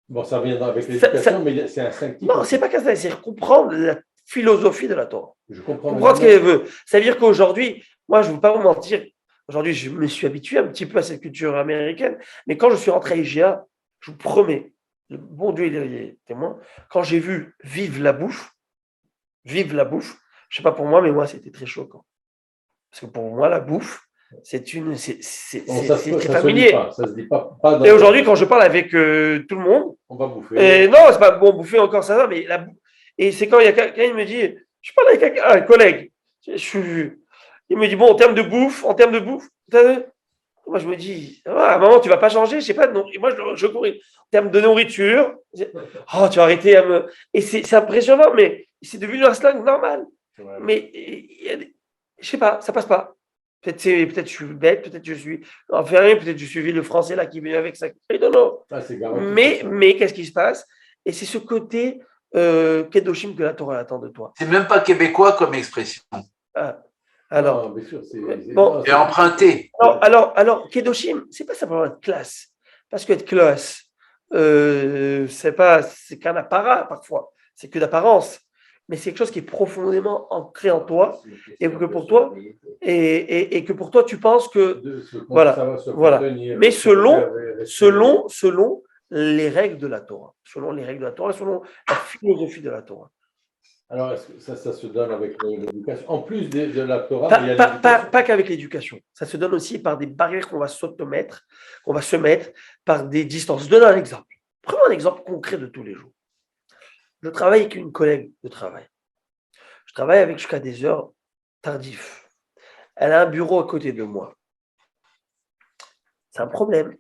Bon, ça viendra avec l'éducation, mais c'est instinctif. Non, c'est pas qu'à ça, c'est comprendre la philosophie de la Torah. Je comprends. Comprendre ce qu'elle veut. Ça veut dire qu'aujourd'hui, moi, je ne veux pas vous mentir, aujourd'hui, je me suis habitué un petit peu à cette culture américaine, mais quand je suis rentré à IGA, je vous promets, le bon Dieu, il est témoin, quand j'ai vu vive la bouffe, je ne sais pas pour moi, mais moi, c'était très choquant. Parce que pour moi, la bouffe, c'est Bon, très ça familier. ça se dit pas dans- Et aujourd'hui, quand je parle avec tout le monde, On va bouffer. et non, c'est pas bon, bouffer encore ça va, mais et c'est quand il y a quelqu'un qui me dit, je parle avec un collègue, il me dit, bon, en termes de bouffe, moi je me dis, ah, à un moment, tu vas pas changer, je sais pas, non. Et moi je courais. En termes de nourriture, oh, tu vas arrêter à me. Et c'est impressionnant, mais c'est devenu un slang normal. Ouais. Mais je sais pas, ça passe pas. Peut-être je suis bête, peut-être je suis enfermé, peut-être je suis le français là qui vient avec ça. I don't know. Ah, c'est garanti, Mais ça. qu'est-ce qui se passe? Et c'est ce côté Kedoshim que la Torah attend de toi. C'est même pas québécois comme expression. Ah, alors, Non, bien sûr, bon. non, C'est emprunté. alors, Kedoshim, c'est pas simplement être classe. Parce qu'être classe, c'est qu'un apparat parfois. C'est que d'apparence. Mais c'est quelque chose qui est profondément ancré en toi et que pour toi, et que pour toi, tu penses que voilà, ça va se voilà. contenir, Mais respirer. selon les règles de la Torah, selon la philosophie de la Torah. Alors, est-ce que ça se donne avec l'éducation? En plus de la Torah, il y a l'éducation. Pas qu'avec l'éducation. Ça se donne aussi par des barrières qu'on va se mettre par des distances. Je donne un exemple. Prenons un exemple concret de tous les jours. Je travaille avec une collègue de travail. Je travaille avec jusqu'à des heures tardives. Elle a un bureau à côté de moi. C'est un problème.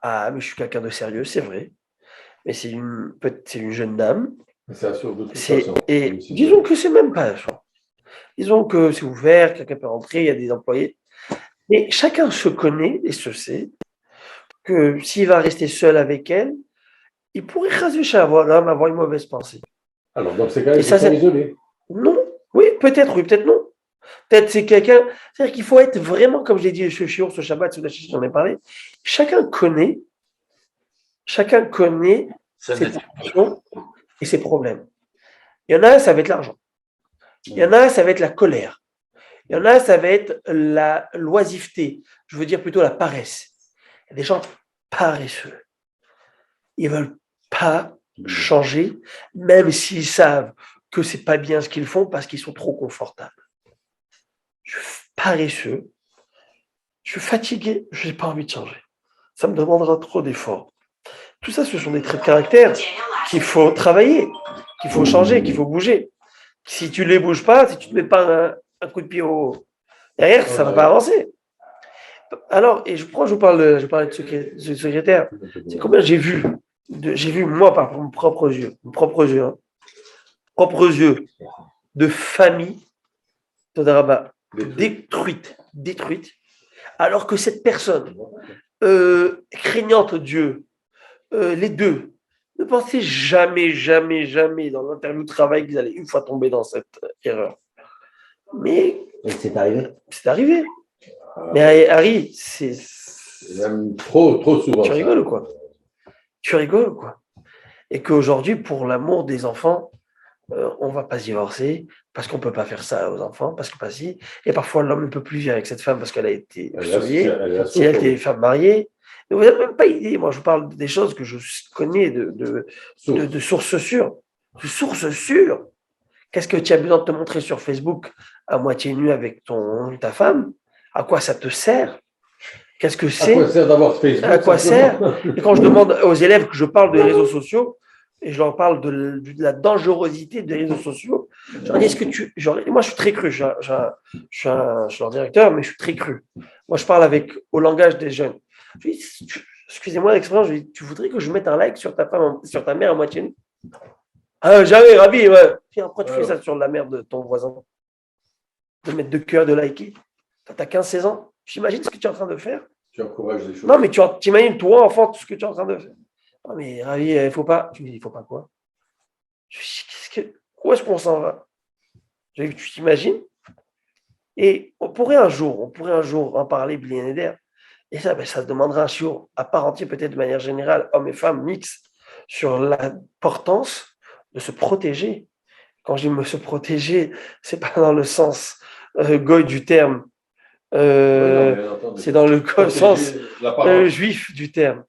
Ah, mais je suis quelqu'un de sérieux, c'est vrai. Mais c'est une jeune dame. C'est assuré de toute façon. Et disons que c'est même pas ça. Disons que c'est ouvert, quelqu'un peut rentrer, il y a des employés. Mais chacun se connaît et se sait que s'il va rester seul avec elle, il pourrait avoir une mauvaise pensée. Alors, dans ces cas, ils sont isolés. Non, oui, peut-être non. Peut-être c'est quelqu'un. C'est-à-dire qu'il faut être vraiment, comme je l'ai dit, ce shiur, ce Shabbat, ce Nachish, j'en ai parlé. Chacun connaît ses tensions et ses problèmes. Il y en a un, ça va être l'argent. Il y en a un, ça va être la colère. Il y en a un, ça va être la loisiveté. Je veux dire plutôt la paresse. Il y a des gens paresseux. Ils ne veulent pas changer, même s'ils savent que ce n'est pas bien ce qu'ils font parce qu'ils sont trop confortables. Je suis paresseux. Je suis fatigué. Je n'ai pas envie de changer. Ça me demandera trop d'efforts. Tout ça, ce sont des traits de caractère qu'il faut travailler, qu'il faut changer, qu'il faut bouger. Si tu ne les bouges pas, si tu ne te mets pas un coup de pied derrière, ça ne va pas avancer. Alors, et je vous parlais de secrétaire. C'est combien j'ai vu moi par mes propres yeux, de famille détruite, alors que cette personne, craignante Dieu, les deux, ne pensaient jamais dans l'interview de travail qu'ils allaient une fois tomber dans cette erreur. Mais c'est arrivé. C'est arrivé. Mais Harry, c'est même trop souvent. Tu rigoles ou quoi? Et qu'aujourd'hui, pour l'amour des enfants, on ne va pas se divorcer parce qu'on ne peut pas faire ça aux enfants, parce que pas si. Et parfois, l'homme ne peut plus vivre avec cette femme parce qu'elle a été souillée, si elle était femme mariée. Mais vous n'avez même pas idée. Moi, je vous parle des choses que je connais de sources sûres. De sources sûres. Qu'est-ce que tu as besoin de te montrer sur Facebook à moitié nu avec ta femme? À quoi ça te sert? Qu'est-ce que c'est? À quoi sert d'avoir Facebook? À quoi sert? Et quand je demande aux élèves que je parle des réseaux sociaux, et je leur parle de la dangerosité des réseaux sociaux, je leur dis, moi, je suis très cru. Je suis leur directeur, mais je suis très cru. Moi, je parle au langage des jeunes. Je dis, excusez-moi l'expression, je dis, tu voudrais que je mette un like sur ta mère à moitié nue? Ah, jamais, Rabbi, ouais. Puis après, tu fais ça sur la mère de ton voisin. De mettre de cœur, de liker. Toi, tu as 15-16 ans. Tu imagines ce que tu es en train de faire? Tu encourages les choses. Non, mais tu imagines, toi, enfant, tout ce que tu es en train de faire. Non, mais Ravi, il ne faut pas. Tu me dis, il ne faut pas quoi? Où est-ce qu'on s'en va? Tu t'imagines? Et on pourrait un jour en parler, Bli Neder. Et ça, ça se demandera un jour à part entière, peut-être de manière générale, hommes et femmes mixtes, sur l'importance de se protéger. Quand je dis me se protéger, c'est pas dans le sens goy du terme, c'est dans le sens juif du terme.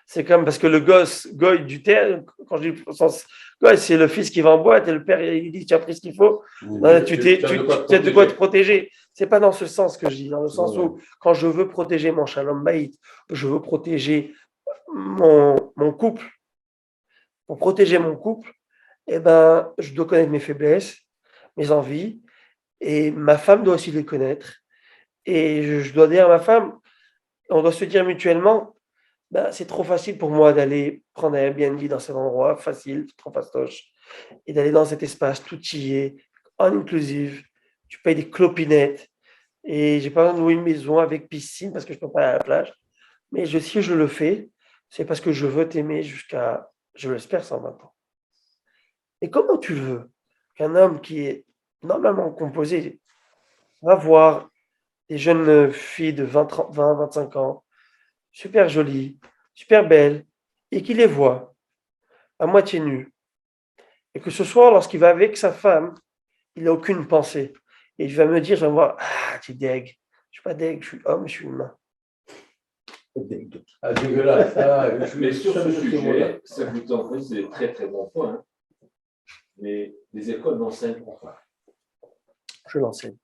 C'est comme parce que le goy du terme, quand je dis au sens goy, c'est le fils qui va en boîte et le père il dit tu as pris ce qu'il faut, tu as de quoi te protéger. C'est pas dans ce sens que je dis, dans le sens où quand je veux protéger mon shalom bayit, je veux protéger mon couple. Pour protéger mon couple, eh ben, je dois connaître mes faiblesses, mes envies, et ma femme doit aussi les connaître. Et je dois dire à ma femme, on doit se dire mutuellement, ben, c'est trop facile pour moi d'aller prendre un Airbnb dans cet endroit, facile, trop fastoche, et d'aller dans cet espace tout y est, en inclusive, tu payes des clopinettes, et j'ai pas besoin de louer une maison avec piscine parce que je peux pas aller à la plage. Mais si je le fais, c'est parce que je veux t'aimer jusqu'à, je l'espère, 120 ans. Et comment tu veux qu'un homme qui est normalement composé va voir des jeunes filles de 20, 25 ans, super jolies, super belles, et qu'il les voit à moitié nues, et que ce soir, lorsqu'il va avec sa femme, il n'a aucune pensée. Et il va me dire, je vais me voir, ah, tu es deg. Je ne suis pas deg, je suis homme, je suis humain. Ah, dégueulasse. Mais sur ce sujet, ça vous en fait, c'est très très bon point. Hein. Mais les écoles n'enseignent pas. Je l'enseigne.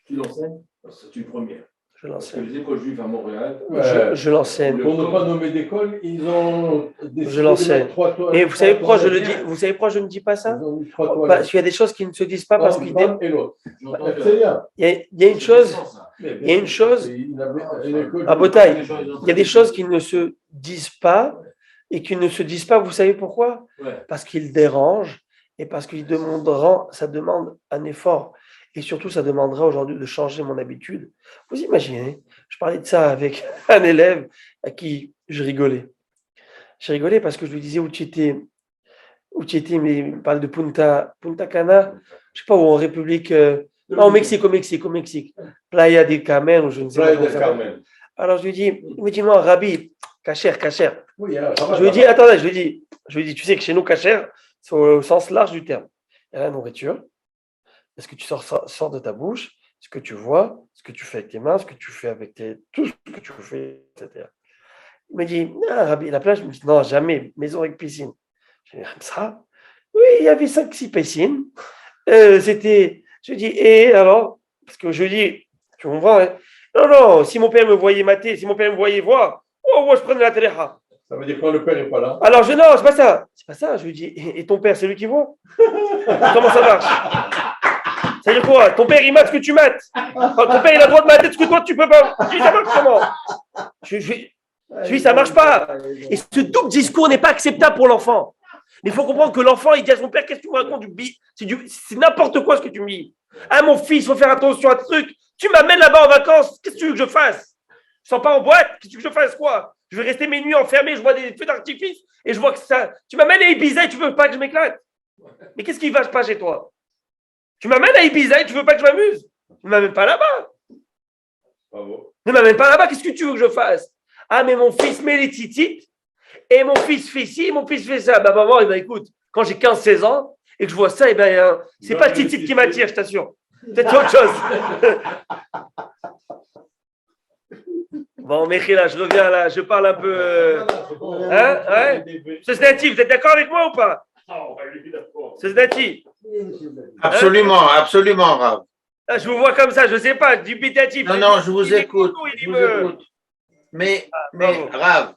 Tu l'enseignes? C'est une première. Je Parce que l'enseigne. les écoles juives à Montréal, Je l'enseigne. Pour ne pas nommer d'école, ils ont décidé Je l'enseigne. de mettre 3 toilettes. Et vous savez pourquoi je le dis? Vous savez pourquoi je ne dis pas ça? Ils ont mis 3 toilettes. Parce qu'il y a des choses qui ne se disent pas parce qu'il et l'autre. j'entends C'est bien. il y a une chose. Il y a une chose. À Botaï, il y a des choses qui ne se disent pas et qui ne se disent pas. Vous savez pourquoi? Ouais. Parce qu'ils dérangent et parce qu'ils demanderont, ça demande un effort. Et surtout, ça demandera aujourd'hui de changer mon habitude. Vous imaginez, je parlais de ça avec un élève à qui je rigolais. J'ai rigolé parce que je lui disais où tu étais, mais il parle de Punta Cana, je ne sais pas où, en République, non, au Mexique. Playa del Carmen, ou je ne sais pas comment ça s'appelle. Alors je lui dis, il me dit non, Rabbi, kasher. Oui, Je lui dis, attendez, je lui dis, tu sais que chez nous, kasher, c'est au sens large du terme. Il y a la nourriture. Est-ce que tu sors de ta bouche, ce que tu vois, ce que tu fais avec tes mains, ce que tu fais avec tout ce que tu fais, etc. Il me dit, ah, Rabbi, la plage, je me dis, non, jamais, maison avec piscine. Je dis, ça? Oui, il y avait 5-6 piscines. Je dis, et alors? Parce que je dis, tu comprends, hein? Non, si mon père me voyait mater, si mon père me voyait voir, moi je prenais la téléha. Ça veut dire quand le père n'est pas là. Alors non, c'est pas ça. C'est pas ça. Je lui dis, et ton père, c'est lui qui voit? Comment ça marche? Ça veut dire quoi? Ton père, il mate ce que tu mates. Ton père, il a le droit de mater ce que toi, tu peux pas. Je dis, ça marche comment? Je dis, ça marche pas. Et ce double discours n'est pas acceptable pour l'enfant. Mais il faut comprendre que l'enfant, il dit à son père, qu'est-ce que tu me racontes? C'est n'importe quoi ce que tu me dis. Ah, mon fils, il faut faire attention à ce truc. Tu m'amènes là-bas en vacances. Qu'est-ce que tu veux que je fasse? Je sors pas en boîte. Qu'est-ce que tu veux que je fasse quoi? Je vais rester mes nuits enfermées. Je vois des feux d'artifice et je vois que ça. Tu m'amènes à Ibiza et tu veux pas que je m'éclate. Mais qu'est-ce qui ne va pas chez toi? Tu m'amènes à Ibiza et tu veux pas que je m'amuse? Ne m'amène pas là-bas. Bravo. Ne m'amène pas là-bas. Qu'est-ce que tu veux que je fasse? Ah, mais mon fils met les titites et mon fils fait ci, mon fils fait ça. Bah, maman, écoute, quand j'ai 15-16 ans et que je vois ça, c'est pas le titite qui m'attire, je t'assure. Peut-être autre chose. Bon, Mechila, je reviens là, je parle un peu. Hein? Ouais? Ce Snati, vous êtes d'accord avec moi ou pas? Ce Snati? Absolument, Rav. Ah, je vous vois comme ça, je ne sais pas, dubitatif. Non, je vous écoute. Mais Rav,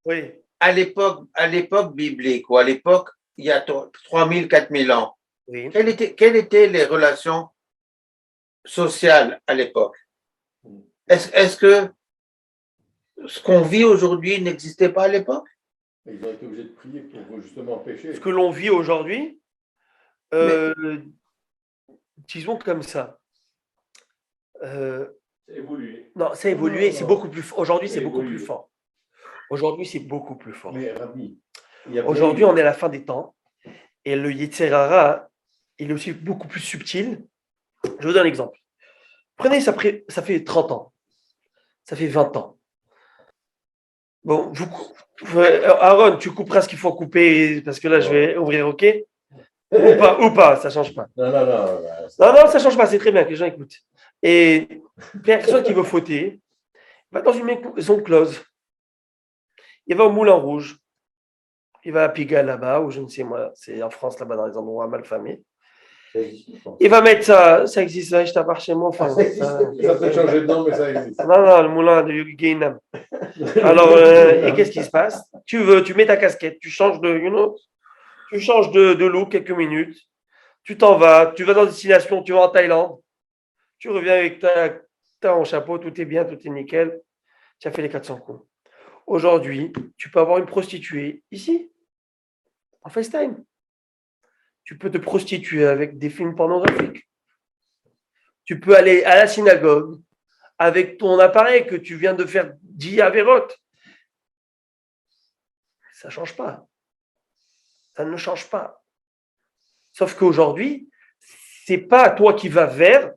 oui. à l'époque biblique, ou à l'époque, il y a 3000, 4000 ans, Oui. quelles étaient les relations sociales à l'époque? Est-ce que ce qu'on vit aujourd'hui n'existait pas à l'époque? Ils ont été obligés de prier pour justement pécher. Ce que l'on vit aujourd'hui, disons comme ça, C'est évolué. Non, ça a évolué, Non. c'est beaucoup plus fort. Aujourd'hui, Ça c'est a beaucoup évolué. plus fort. Aujourd'hui, c'est beaucoup plus fort. Mais Rabbi, il y a Aujourd'hui, on est à la fin des temps. Et le Yetzer Hara, il est aussi beaucoup plus subtil. Je vous donne un exemple. Prenez, ça fait 30 ans. Ça fait 20 ans. Bon, Aaron, tu couperas ce qu'il faut couper parce que là, je vais ouvrir OK. Ou pas, ça ne change pas. Non. Non, ça ne change pas, c'est très bien que les gens écoutent. Et personne qui veut fauter va dans une maison close. Il va au Moulin Rouge. Il va à Pigalle là-bas, ou je ne sais moi, c'est en France là-bas dans les endroits mal famés. Il va mettre ça existe, ça, je t'appartiens chez moi. Enfin, Ça peut changer de nom, mais ça existe. non, le moulin de Guéhinam. Alors, et qu'est-ce qui se passe? Tu mets ta casquette, tu changes de look quelques minutes, tu t'en vas, tu vas dans une destination, tu vas en Thaïlande, tu reviens avec ton chapeau, tout est bien, tout est nickel, tu as fait les 400 coups. Aujourd'hui, tu peux avoir une prostituée ici, en FaceTime. Tu peux te prostituer avec des films pornographiques. Tu peux aller à la synagogue avec ton appareil que tu viens de faire 10 avérotes. Ça ne change pas. Ça ne change pas. Sauf qu'aujourd'hui, ce n'est pas toi qui vas vers,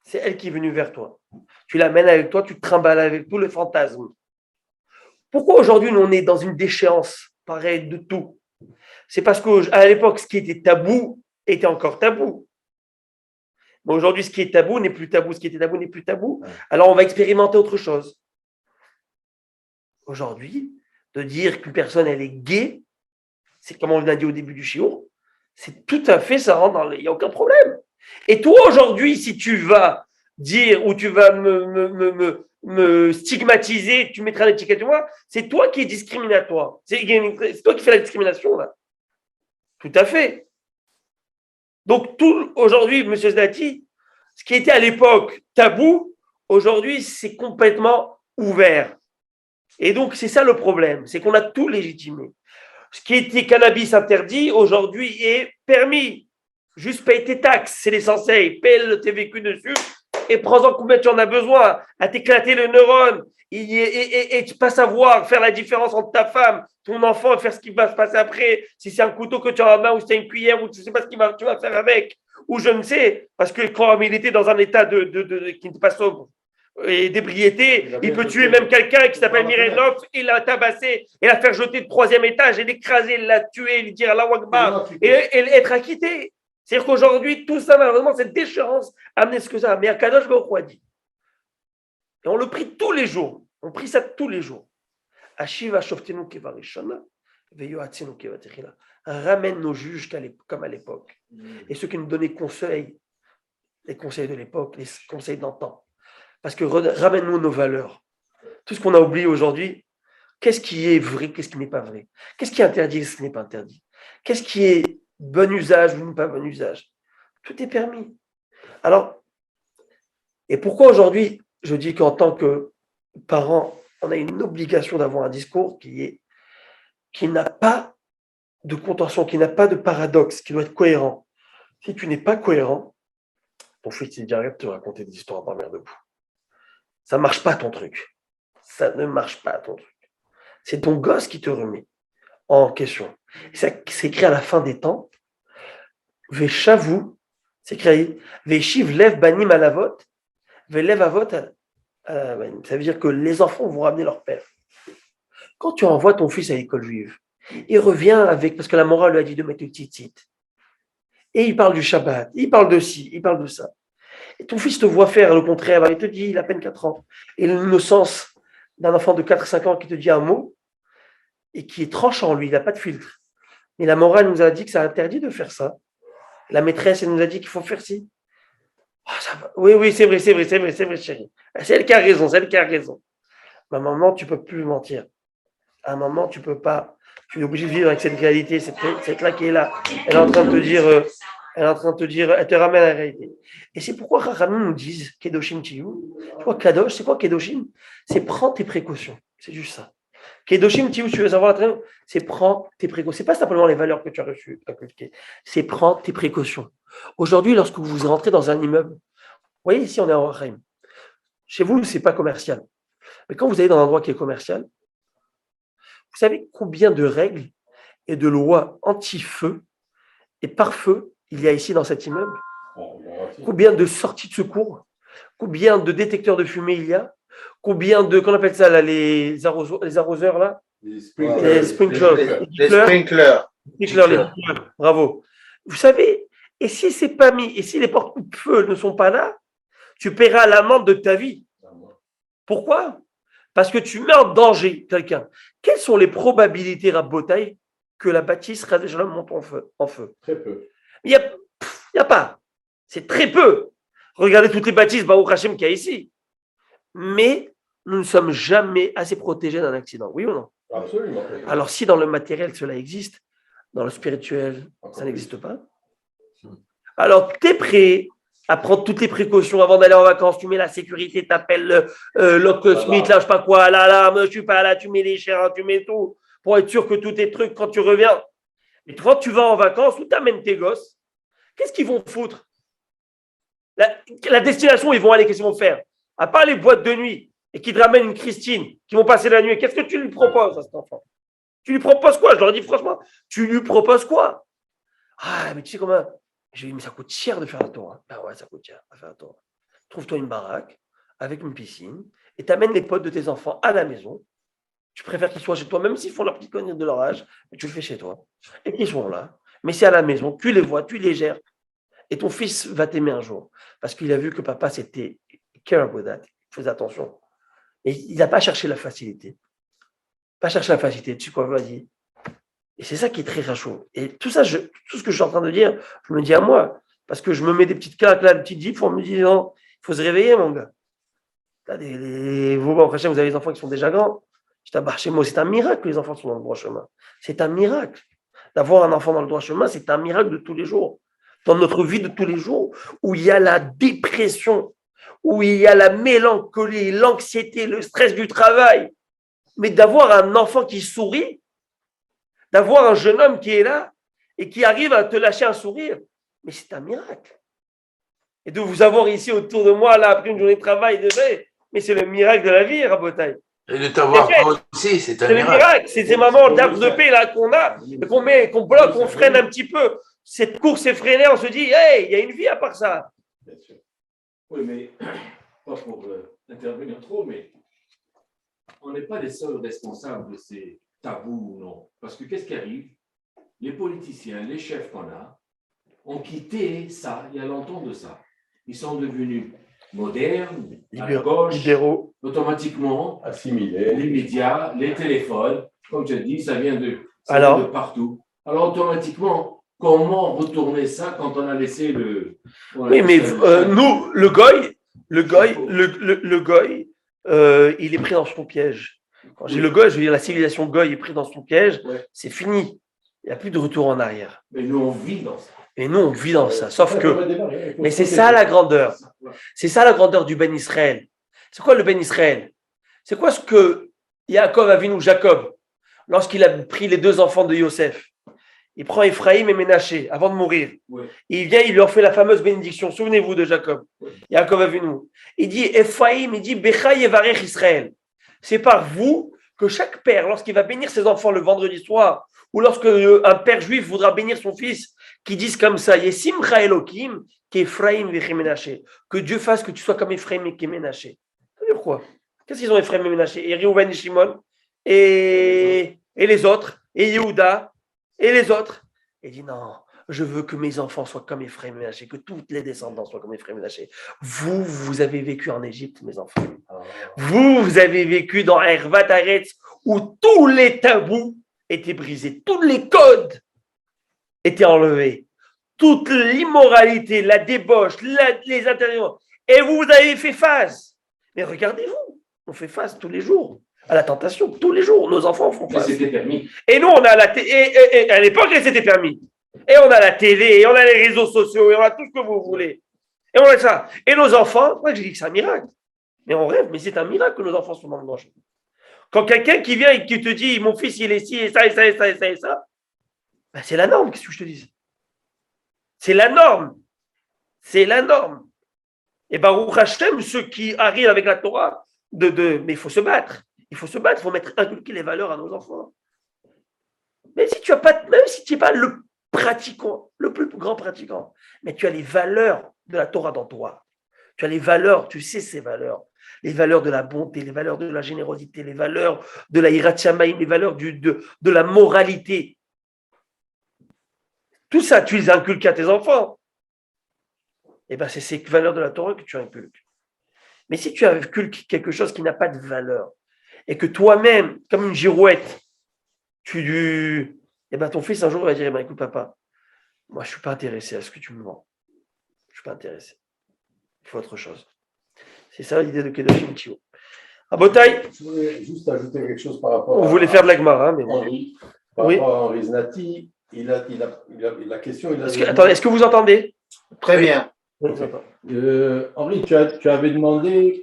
c'est elle qui est venue vers toi. Tu l'amènes avec toi, tu te trimbales avec tout le fantasme. Pourquoi aujourd'hui, on est dans une déchéance pareille de tout? C'est parce qu'à l'époque, ce qui était tabou était encore tabou. Mais aujourd'hui, ce qui est tabou n'est plus tabou. Ce qui était tabou n'est plus tabou. Alors, on va expérimenter autre chose. Aujourd'hui, de dire qu'une personne, elle est gay, c'est comme on l'a dit au début du shiur, c'est tout à fait, ça rentre dans il n'y a aucun problème. Et toi, aujourd'hui, si tu vas dire ou tu vas me stigmatiser, tu mettras l'étiquette de moi, c'est toi qui es discriminatoire. C'est toi qui fais la discrimination, là. Tout à fait. Donc, aujourd'hui, M. Znati, ce qui était à l'époque tabou, aujourd'hui, c'est complètement ouvert. Et donc, c'est ça le problème, c'est qu'on a tout légitimé. Ce qui était cannabis interdit, aujourd'hui, est permis. Juste paye tes taxes, c'est l'essentiel. Paye tes vécus dessus et prends-en combien tu en as besoin à t'éclater le neurone et tu pas savoir faire la différence entre ta femme, ton enfant et faire ce qui va se passer après. Si c'est un couteau que tu as en main ou si c'est une cuillère ou tu ne sais pas ce que tu vas faire avec. Ou je ne sais, parce que quand il était dans un état qui n'est pas sobre et d'ébriété, il peut tuer même quelqu'un qui s'appelle Mirenov et la tabasser et la faire jeter de 3e étage et l'écraser, la tuer, lui dire Allahu Akbar et être acquitté. C'est-à-dire qu'aujourd'hui, tout ça, malheureusement, cette déchéance a amené ce que ça. Mais Akadosh Baruch Hu a dit. Et on le prie tous les jours. On prie ça tous les jours. Ashiva shoftenu kevarishana, veyoatzenu kevatechila. Ramène nos juges comme à l'époque. Et ceux qui nous donnaient conseils, les conseils de l'époque, les conseils d'antan. Parce que ramène-nous nos valeurs. Tout ce qu'on a oublié aujourd'hui, qu'est-ce qui est vrai, qu'est-ce qui n'est pas vrai? Qu'est-ce qui est interdit, qu'est-ce qui n'est pas interdit? Qu'est-ce qui est bon usage ou pas bon usage? Tout est permis. Alors, et pourquoi aujourd'hui, je dis qu'en tant que parent, on a une obligation d'avoir un discours qui n'a pas de contention, qui n'a pas de paradoxe, qui doit être cohérent. Si tu n'es pas cohérent, ton fils il dit arrête de te raconter des histoires d'un mère debout. Ça ne marche pas ton truc. Ça ne marche pas ton truc. C'est ton gosse qui te remet en question. C'est écrit à la fin des temps. Veshavu, c'est écrit Veshiv lev banim alavot, velev avot. Ça veut dire que les enfants vont ramener leur père. Quand tu envoies ton fils à l'école juive, il revient avec, parce que la morale lui a dit de mettre le tzitzit. Et il parle du Shabbat, il parle de ci, il parle de ça. Et ton fils te voit faire le contraire, il te dit, il a à peine 4 ans. Et l'innocence d'un enfant de 4-5 ans qui te dit un mot et qui est tranchant, lui, il n'a pas de filtre. Mais la morale nous a dit que c'est interdit de faire ça. La maîtresse, elle nous a dit qu'il faut faire ci. Oh, ça va. Oui, c'est vrai, chérie. C'est elle qui a raison, Mais à un moment, tu ne peux plus mentir. À un moment, tu ne peux pas. Tu es obligé de vivre avec cette réalité, cette là qui est là. Elle est en train de te dire, elle te ramène à la réalité. Et c'est pourquoi Rachamim nous disent Kedoshim Tiyu. Tu vois, Kadosh, c'est quoi Kedoshim? C'est prends tes précautions. C'est juste ça. Kedoshim Tiyu, tu veux savoir, c'est prends tes précautions. C'est pas simplement les valeurs que tu as reçues, c'est prends tes précautions. Aujourd'hui, lorsque vous rentrez dans un immeuble, vous voyez, ici, on est en Rachaim. Chez vous, ce n'est pas commercial. Mais quand vous allez dans un endroit qui est commercial, vous savez combien de règles et de lois anti-feu et pare-feu il y a ici dans cet immeuble? Combien de sorties de secours? Combien de détecteurs de fumée il y a? Combien de, qu'on appelle ça là, les arroseurs là? Les Les sprinklers. Les sprinklers. Bravo. Vous savez, et si c'est pas mis, et si les portes coupe-feu ne sont pas là, tu paieras l'amende de ta vie. Pourquoi? Parce que tu mets en danger quelqu'un. Quelles sont les probabilités, Rabotaï, que la bâtisse monte en feu? Très peu. Il n'y a pas. C'est très peu. Regardez toutes les bâtisses, Baruch Hashem, qu'il y a ici. Mais nous ne sommes jamais assez protégés d'un accident. Oui ou non? Absolument. Alors, si dans le matériel, cela existe, dans le spirituel, ça n'existe pas. Alors, tu es prêt à prendre toutes les précautions avant d'aller en vacances. Tu mets la sécurité, tu appelles Locksmith, là, je sais pas quoi, là, je suis pas là, tu mets les chers, tu mets tout, pour être sûr que tout est truc quand tu reviens. Mais quand tu vas en vacances, où tu amènes tes gosses, qu'est-ce qu'ils vont foutre? La destination, ils vont aller, qu'est-ce qu'ils vont faire? À part les boîtes de nuit et qui te ramènent une Christine, qui vont passer la nuit, qu'est-ce que tu lui proposes à cet enfant? Tu lui proposes quoi? Je leur dis franchement, tu lui proposes quoi? Ah, mais tu sais comment? Je lui dis, mais ça coûte cher de faire un tour. Ah ouais, ça coûte cher de faire un tour. Trouve-toi une baraque avec une piscine et t'amènes les potes de tes enfants à la maison. Tu préfères qu'ils soient chez toi, même s'ils font leur petite connerie de leur âge, mais tu le fais chez toi. Et qu'ils sont là. Mais c'est à la maison, tu les vois, tu les gères. Et ton fils va t'aimer un jour. Parce qu'il a vu que papa, c'était care about that. Il faisait attention. Et il n'a pas cherché la facilité. Pas chercher la facilité. Tu sais quoi, vas-y. Et c'est ça qui est très rachot. Et tout ça, tout ce que je suis en train de dire, je me dis à moi. Parce que je me mets des petites claques là, des petites dips, on me dit non, il faut se réveiller, mon gars. Là, vous, vous avez des enfants qui sont déjà grands. Je t'abarre chez moi, c'est un miracle que les enfants sont dans le droit chemin. C'est un miracle. D'avoir un enfant dans le droit chemin, c'est un miracle de tous les jours. Dans notre vie de tous les jours, où il y a la dépression, où il y a la mélancolie, l'anxiété, le stress du travail. Mais d'avoir un enfant qui sourit, d'avoir un jeune homme qui est là et qui arrive à te lâcher un sourire, mais c'est un miracle. Et de vous avoir ici autour de moi, là, après une journée de travail, mais c'est le miracle de la vie, Rabotaï. Et de t'avoir toi aussi, c'est un C'est le miracle. miracle, c'est ces moments d'arbre de paix là qu'on a, qu'on bloque, qu'on freine un petit peu. Cette course effrénée, on se dit, hey, il y a une vie à part ça. Bien sûr. Oui, mais pas pour intervenir trop, mais on n'est pas les seuls responsables de ces tabous, non. Parce que qu'est-ce qui arrive? Les politiciens, les chefs qu'on a, ont quitté ça il y a longtemps de ça. Ils sont devenus modernes, à la gauche, libéraux, automatiquement, assimilés. les médias, les téléphones, comme tu as dit, ça vient de partout. Alors automatiquement, comment retourner ça quand on a laissé le... Oui, mais nous, le goy, il est pris dans son piège. Quand j'ai le goy, je veux dire la civilisation goy est prise dans son piège, c'est fini. Il n'y a plus de retour en arrière. Mais nous, on vit dans ça. Et nous, on vit dans ça. Sauf que... Mais c'est ça la grandeur. C'est ça la grandeur du Ben Israël. C'est quoi le Ben Israël? C'est quoi ce que Yaakov a vu nous, Jacob, lorsqu'il a pris les deux enfants de Yosef? Il prend Ephraïm et Ménaché avant de mourir. Ouais. Et il vient, il leur fait la fameuse bénédiction. Souvenez-vous de Jacob. Yaakov a vu nous. Il dit, Ephraïm, il dit, Becha Yevarech Israël. C'est par vous que chaque père, lorsqu'il va bénir ses enfants le vendredi soir, ou lorsque un père juif voudra bénir son fils, qui disent comme ça, Yesimcha Elohim, qu'Ephraïm Ménaché. Que Dieu fasse que tu sois comme Ephraïm et Ménaché. Ça veut dire quoi? Qu'est-ce qu'ils ont Ephraïm et Ménaché? Et Réhouven et Shimon, et les autres, et Yehuda, et les autres. Il dit non, je veux que mes enfants soient comme Ephraïm et Ménaché, que toutes les descendants soient comme Ephraïm et Ménaché. Vous avez vécu en Égypte, mes enfants. Vous avez vécu dans Hervat Aretz, où tous les tabous étaient brisés, tous les codes étaient enlevés, toute l'immoralité, la débauche, les interdits. Et vous avez fait face. Mais regardez-vous, on fait face tous les jours à la tentation, tous les jours. Nos enfants font face. Mais c'était permis. Et nous, on a la et à l'époque, c'était permis. Et on a la télé, et on a les réseaux sociaux, et on a tout ce que vous voulez. Et on a ça. Et nos enfants, moi, je dis que c'est un miracle. Mais on rêve, mais c'est un miracle que nos enfants sont dans le droit chemin. Quand quelqu'un qui vient et qui te dit, mon fils, il est ci, et ça, et ça, et ça, et ça, et ça, ben c'est la norme, qu'est-ce que je te dis? C'est la norme. C'est la norme. Et Baruch Hashem, ceux qui arrivent avec la Torah, mais il faut se battre. Il faut inculquer les valeurs à nos enfants. Mais si tu as pas, même si tu n'es pas le pratiquant, le plus grand pratiquant, mais tu as les valeurs de la Torah dans toi. Tu as les valeurs, tu sais ces valeurs. Les valeurs de la bonté, les valeurs de la générosité, les valeurs de la hirat shamayim, les valeurs de la moralité. Tout ça, tu les inculques à tes enfants. Et bien, c'est ces valeurs de la Torah que tu inculques. Mais si tu inculques quelque chose qui n'a pas de valeur, et que toi-même, comme une girouette, eh ben, ton fils un jour va dire, eh ben, écoute papa, moi je ne suis pas intéressé à ce que tu me vends. Je ne suis pas intéressé. Il faut autre chose. C'est ça l'idée de Kedoshim Tio. À Botaï. Je voulais juste ajouter quelque chose par rapport On voulait faire de la Gemara, mais bon. Henri. Par rapport à Henri Znati, la question. Attendez, est-ce que vous entendez? Très bien. Henri, tu avais demandé,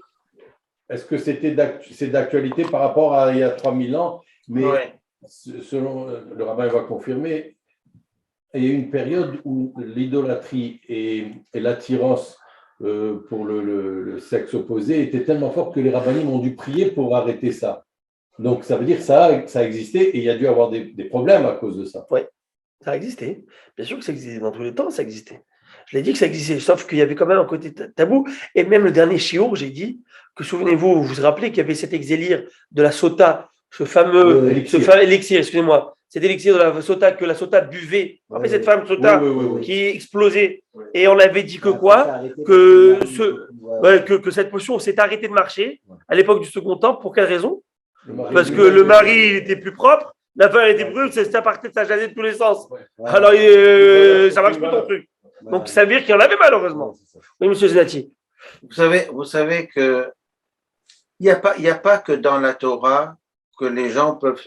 est-ce que c'est d'actualité par rapport à il y a 3000 ans, mais selon le rabbin va confirmer, il y a eu une période où l'idolâtrie et l'attirance pour le sexe opposé était tellement forte que les rabbinim ont dû prier pour arrêter ça. Donc ça veut dire que ça a existé et il y a dû avoir des problèmes à cause de ça. Oui, ça a existé. Bien sûr que ça existait. Dans tous les temps, ça existait. Je l'ai dit que ça existait, sauf qu'il y avait quand même un côté tabou. Et même le dernier shiur, j'ai dit que, souvenez-vous, vous vous rappelez qu'il y avait cet exélire de la sota, ce fameux élixir, excusez-moi, cet élixir de la sota que la sota buvait. Vous rappelez cette femme sota qui explosait. Et on avait dit que quoi? Que cette potion s'est arrêtée de marcher à l'époque du Second Temple. Pour quelle raison? Parce que le mari il était plus propre, la femme était brûle, ça partait de sa jasée de tous les sens. Alors, ça marche pas ton truc. Donc, ça veut dire qu'il y en avait malheureusement. Oui, monsieur Zenati. Vous savez que il n'y a pas que dans la Torah que les gens peuvent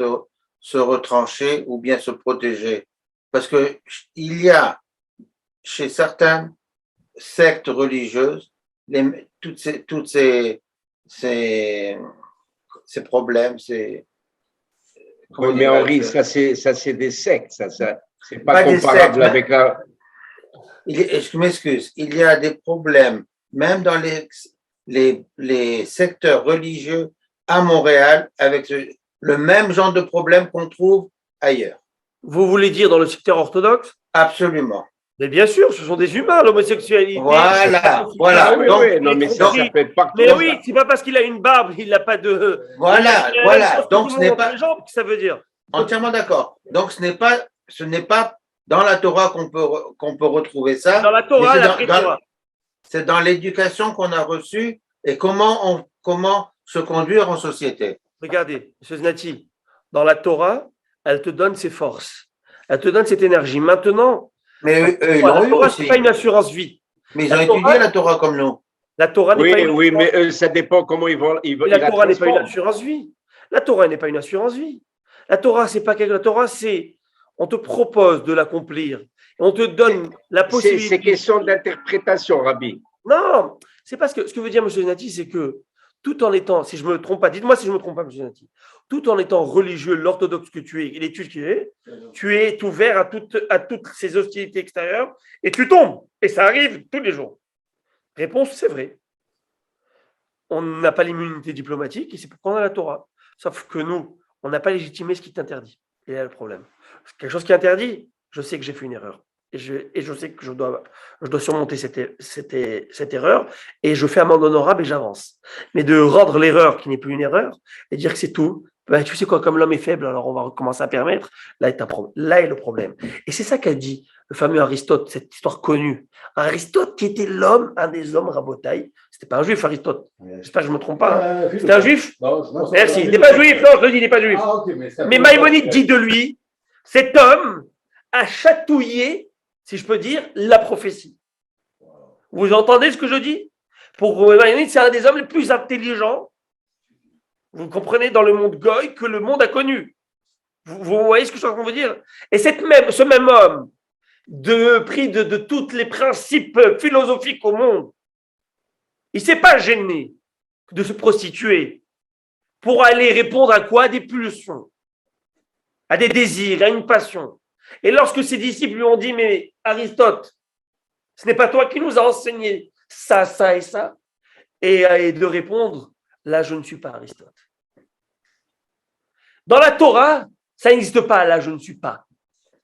se retrancher ou bien se protéger. Parce que il y a chez certaines sectes religieuses toutes ces problèmes, oui, mais Henri, ça c'est des sectes, ça c'est pas comparable avec la. Je m'excuse, il y a des problèmes, même dans les secteurs religieux à Montréal, avec le même genre de problème qu'on trouve ailleurs. Vous voulez dire dans le secteur orthodoxe? Absolument. Mais bien sûr, ce sont des humains, l'homosexualité. Voilà. Oui, donc, non, mais ça peut être partout. Mais oui, c'est pas parce qu'il a une barbe, il n'a pas de. Voilà. Donc, ce n'est pas. Ça veut dire. Entièrement d'accord. Donc, ce n'est pas dans la Torah qu'on peut retrouver ça. Dans la Torah, c'est dans l'éducation qu'on a reçue et comment se conduire en société. Regardez, M. Znati, dans la Torah, elle te donne ses forces. Elle te donne cette énergie. Maintenant, mais ils la l'ont eu Torah, aussi. ce n'est pas une assurance vie. Mais ils ont étudié la Torah comme nous. La Torah n'est pas une Oui, mais ça dépend comment ils vont. La Torah n'est pas une assurance vie. La Torah n'est pas une assurance vie. La Torah, c'est pas quelque. La Torah, c'est on te propose de l'accomplir. Et on te donne la possibilité. C'est question d'interprétation, Rabbi. Non, c'est parce que ce que veut dire M. Znati, c'est que tout en étant, si je ne me trompe pas, dites-moi si je ne me trompe pas, M. Znati, tout en étant religieux, l'orthodoxe que tu es, et l'étude qu'il est, tu es ouvert à toutes ces hostilités extérieures et tu tombes. Et ça arrive tous les jours. Réponse, c'est vrai. On n'a pas l'immunité diplomatique et c'est pourquoi on a la Torah. Sauf que nous, on n'a pas légitimé ce qui t'interdit. Et là, le problème. Quelque chose qui est interdit, je sais que j'ai fait une erreur. Et je sais que je dois surmonter cette erreur et je fais amende honorable et j'avance. Mais de rendre l'erreur qui n'est plus une erreur et dire que c'est tout, ben, tu sais quoi, comme l'homme est faible, alors on va commencer à permettre, là est le problème. Et c'est ça qu'a dit le fameux Aristote, cette histoire connue. Aristote qui était un des hommes rabotaille. C'était pas un juif, Aristote. J'espère que je ne me trompe pas. C'était un juif? Non, merci. Il n'est pas juif, non, je le dis, il n'est pas juif. Mais Maïmonide dit de lui, cet homme a chatouillé, si je peux dire, la prophétie. Vous entendez ce que je dis? Pour Maïmonide, c'est un des hommes les plus intelligents, vous comprenez, dans le monde goy que le monde a connu. Vous voyez ce que je suis en train de vous dire? Et ce même homme, pris de tous les principes philosophiques au monde, il ne s'est pas gêné de se prostituer pour aller répondre à quoi? À des pulsions, à des désirs, à une passion. Et lorsque ses disciples lui ont dit, mais Aristote, ce n'est pas toi qui nous as enseigné ça, ça et ça, et de répondre, là, je ne suis pas Aristote. Dans la Torah, ça n'existe pas, là, je ne suis pas.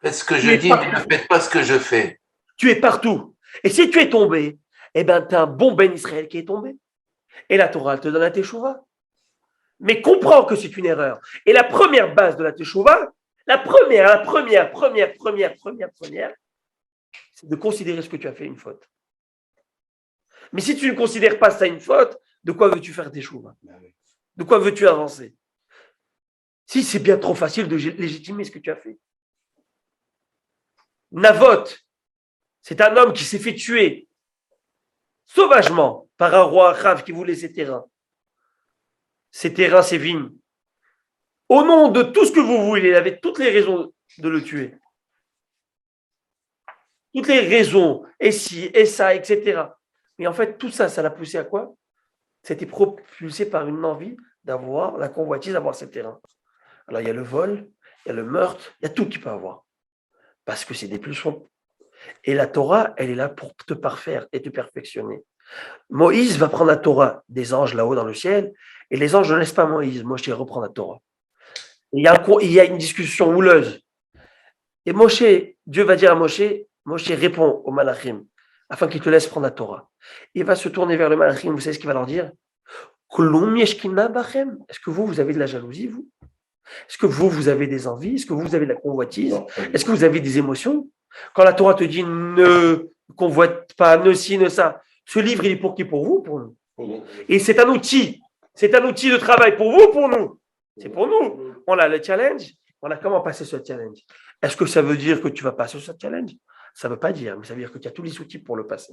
Faites ce que je dis, mais ne faites pas ce que je fais. Tu es partout. Et si tu es tombé, eh bien, tu es un bon Ben Israël qui est tombé. Et la Torah, elle te donne la Teshuvah. Mais comprends que c'est une erreur. Et la première base de la Teshuvah, la première, c'est de considérer ce que tu as fait une faute. Mais si tu ne considères pas ça une faute, de quoi veux-tu faire Teshuvah? De quoi veux-tu avancer? Si c'est bien trop facile de légitimer ce que tu as fait. Navot, c'est un homme qui s'est fait tuer sauvagement par un roi Achav qui voulait ses terrains, ses vignes. Au nom de tout ce que vous voulez, il avait toutes les raisons de le tuer. Toutes les raisons, et ci, et ça, etc. Mais en fait, tout ça, ça l'a poussé à quoi? C'était propulsé par une envie d'avoir la convoitise, d'avoir ces terrains. Alors, il y a le vol, il y a le meurtre, il y a tout qu'il peut avoir. Parce que c'est des pulsions. Et la Torah, elle est là pour te parfaire et te perfectionner. Moïse va prendre la Torah des anges là-haut dans le ciel, et les anges ne laissent pas Moïse. Moshe reprend la Torah. Il y a une discussion houleuse. Et Dieu va dire à Moshe répond aux Malachim, afin qu'il te laisse prendre la Torah. Il va se tourner vers le Malachim, vous savez ce qu'il va leur dire? Est-ce que vous avez de la jalousie, vous? Est-ce que vous avez des envies? Est-ce que vous avez de la convoitise? Est-ce que vous avez des émotions? Quand la Torah te dit ne convoite pas, ne ci, ne ça, ce livre, il est pour qui? Pour vous, pour nous. Et c'est un outil. C'est un outil de travail pour vous, pour nous. C'est pour nous. On a le challenge. On a comment passer ce challenge? Est-ce que ça veut dire que tu vas passer ce challenge? Ça ne veut pas dire, mais ça veut dire que tu as tous les outils pour le passer.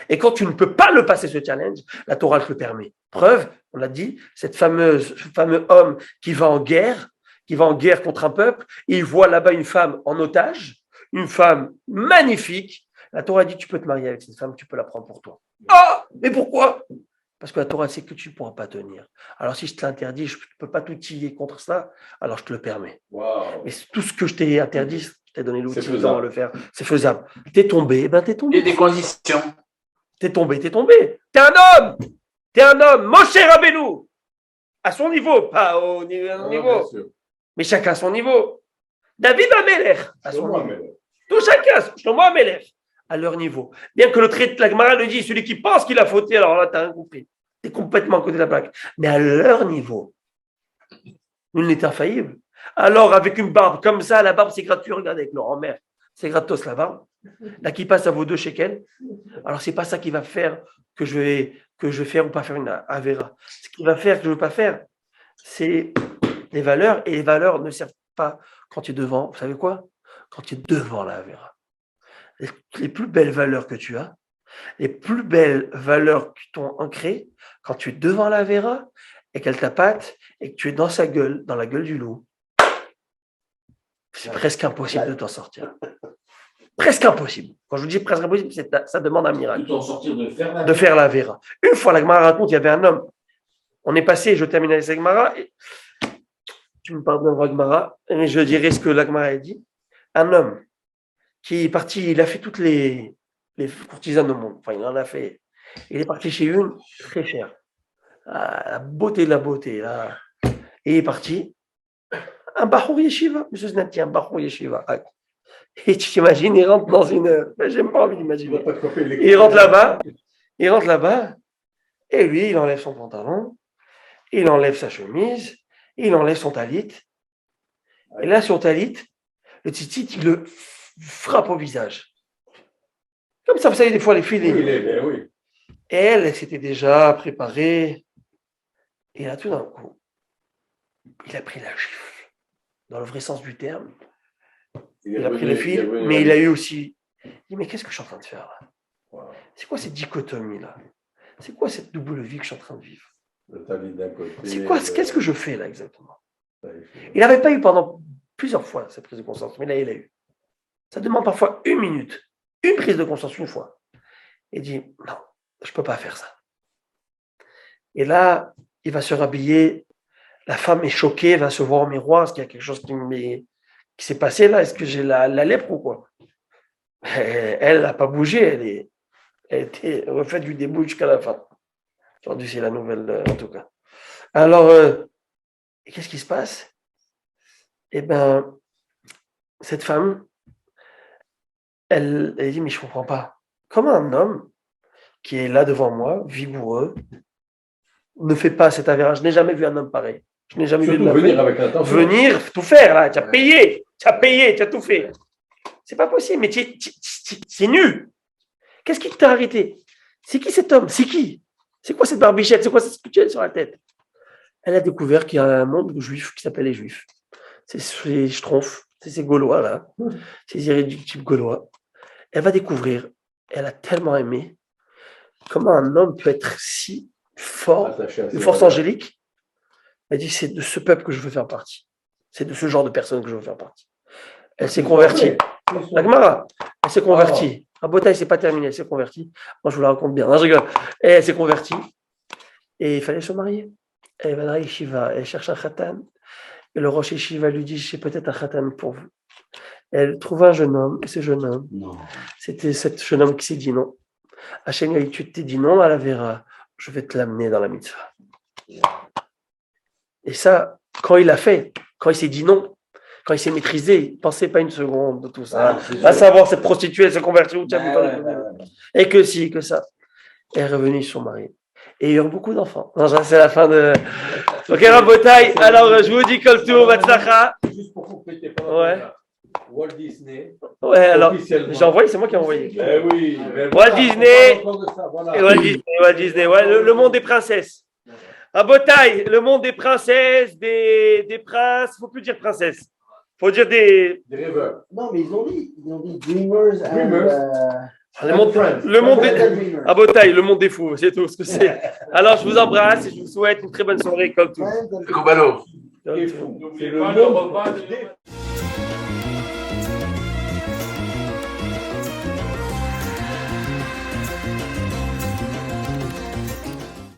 Et quand tu ne peux pas le passer, ce challenge, la Torah te le permet. Preuve, on l'a dit, ce fameux homme qui va en guerre contre un peuple, et il voit là-bas une femme en otage, une femme magnifique. La Torah dit, tu peux te marier avec cette femme, tu peux la prendre pour toi. Ah, mais pourquoi? Parce que la Torah sait que tu ne pourras pas tenir. Alors si je te l'interdis, je ne peux pas t'outiller contre ça, alors je te le permets. Wow. Mais tout ce que je t'ai interdit, je t'ai donné l'outil pour le faire. C'est faisable. T'es tombé, t'es tombé. Il y a des conditions. T'es tombé. T'es un homme. Moshe Rabbeinu. À son niveau, pas au niveau. Mais chacun à son niveau. David Amelech, à son niveau. Tout chacun, Shlomo Amelech, à leur niveau. Bien que le traité de la Gemara le dit, celui qui pense qu'il a fauté, alors là, tu n'as rien compris. Tu es complètement à côté de la plaque. Mais à leur niveau, nul n'est infaillible. Alors, avec une barbe comme ça, la barbe, c'est gratuit. Regardez, avec Laurent Mère, c'est gratos la barbe. Là, qui passe à vos 2 shekels. Alors, c'est pas ça qui va faire que je vais faire ou pas faire une Avera. Ce qui va faire que je ne veux pas faire, c'est les valeurs. Et les valeurs ne servent pas quand tu es devant. Vous savez quoi? Quand tu es devant la Avera. Les plus belles valeurs que tu as, les plus belles valeurs qui t'ont ancré, quand tu es devant la Avera et qu'elle t'appâte et que tu es dans sa gueule, dans la gueule du loup, c'est presque impossible de t'en sortir. Presque impossible. Quand je vous dis presque impossible, ça demande un miracle. De faire la Avera. Une fois, la Gemara raconte, il y avait un homme. On est passé, je termine avec la Gemara. Tu me pardonneras, Gemara, mais je dirais ce que la Gemara a dit. Un homme qui est parti, il a fait toutes les courtisanes au monde. Enfin, il en a fait. Il est parti chez une très chère. La beauté de la beauté. Là. Et il est parti. Un Bachour Yeshiva, M. Znati, un Bachour Yeshiva. Et tu t'imagines, il rentre dans une. J'aime pas envie d'imaginer. Il rentre là-bas, et lui, il enlève son pantalon, il enlève sa chemise, il enlève son talit. Et là, son talit, le tzitzit, il le frappe au visage. Comme ça, vous savez, des fois, les filles. Oui. Et elle s'était déjà préparée. Et là, tout d'un coup, il a pris la gifle. Dans le vrai sens du terme. Il a pris le fil, mais il a eu aussi. Il dit, mais qu'est-ce que je suis en train de faire là? Wow. C'est quoi cette dichotomie là? C'est quoi cette double vie que je suis en train de vivre? C'est quoi? Qu'est-ce que je fais là exactement? Il n'avait pas eu pendant plusieurs fois cette prise de conscience, mais là il a eu. Ça demande parfois 1 minute, une prise de conscience une fois. Il dit, non, je ne peux pas faire ça. Et là, il va se rhabiller. La femme est choquée, va se voir au miroir. Est-ce qu'il y a quelque chose qui s'est passé là? Est-ce que j'ai la lèpre ou quoi? Elle n'a pas bougé. Elle a été refaite du début jusqu'à la fin. Aujourd'hui, c'est la nouvelle, en tout cas. Alors, qu'est-ce qui se passe? Eh bien, cette femme, elle dit, mais je ne comprends pas. Comment un homme qui est là devant moi, vigoureux, ne fait pas cet avérage? Je n'ai jamais vu un homme pareil. Je n'ai jamais vu de Surtout venir avec l'intention. venir tout faire, là. Tu as payé, tu as tout fait. C'est pas possible, mais c'est nu. Qu'est-ce qui t'a arrêté? C'est qui cet homme? C'est qui? C'est quoi cette barbichette? C'est quoi cette spirituelle sur la tête? Elle a découvert qu'il y a un monde juif qui s'appelle les Juifs. C'est ces Schtroumpfs, c'est ces Gaulois là, ces irréductibles Gaulois. Elle va découvrir, elle a tellement aimé comment un homme peut être si fort, une force angélique. Elle dit, c'est de ce peuple que je veux faire partie. C'est de ce genre de personne que je veux faire partie. Elle s'est convertie. La Gemara, elle s'est convertie. À Botaï, c'est pas terminé, elle s'est convertie. Moi, je vous la raconte bien. Non, je rigole. Et elle s'est convertie. Et il fallait se marier. Elle va dans la yeshiva, elle cherche un khatan. Et le rosh yeshiva lui dit, j'ai peut-être un khatan pour vous. Elle trouve un jeune homme, et ce jeune homme, c'était ce jeune homme qui s'est dit non. Hachem a dit, tu t'es dit non à la Vera, je vais te l'amener dans la mitzvah. Et ça, quand il l'a fait, quand il s'est dit non, quand il s'est maîtrisé, il ne pensait pas une seconde de tout ça. À savoir, cette prostituée, elle s'est convertie où et que si, que ça. Elle est revenue sur son mari. Et il y a eu beaucoup d'enfants. Non, c'est la fin de. Ok, Rabotai, alors je vous dis comme tout, Vatsacha. Juste pour compléter, Walt Disney. Ouais, alors, j'ai envoyé, c'est moi qui ai envoyé. Oui. Walt Disney. Walt Disney, ouais, le monde des princesses. Rabotai, le monde des princesses, des princes, il ne faut plus dire princesses. Il faut dire des rêveurs. Non, mais ils ont dit dreamers. Le monde des Rabotai, le monde des fous, c'est tout ce que c'est. Alors, je vous embrasse et je vous souhaite une très bonne soirée comme tout. Kobalo. C'est le N'oubliez pas le monde repas de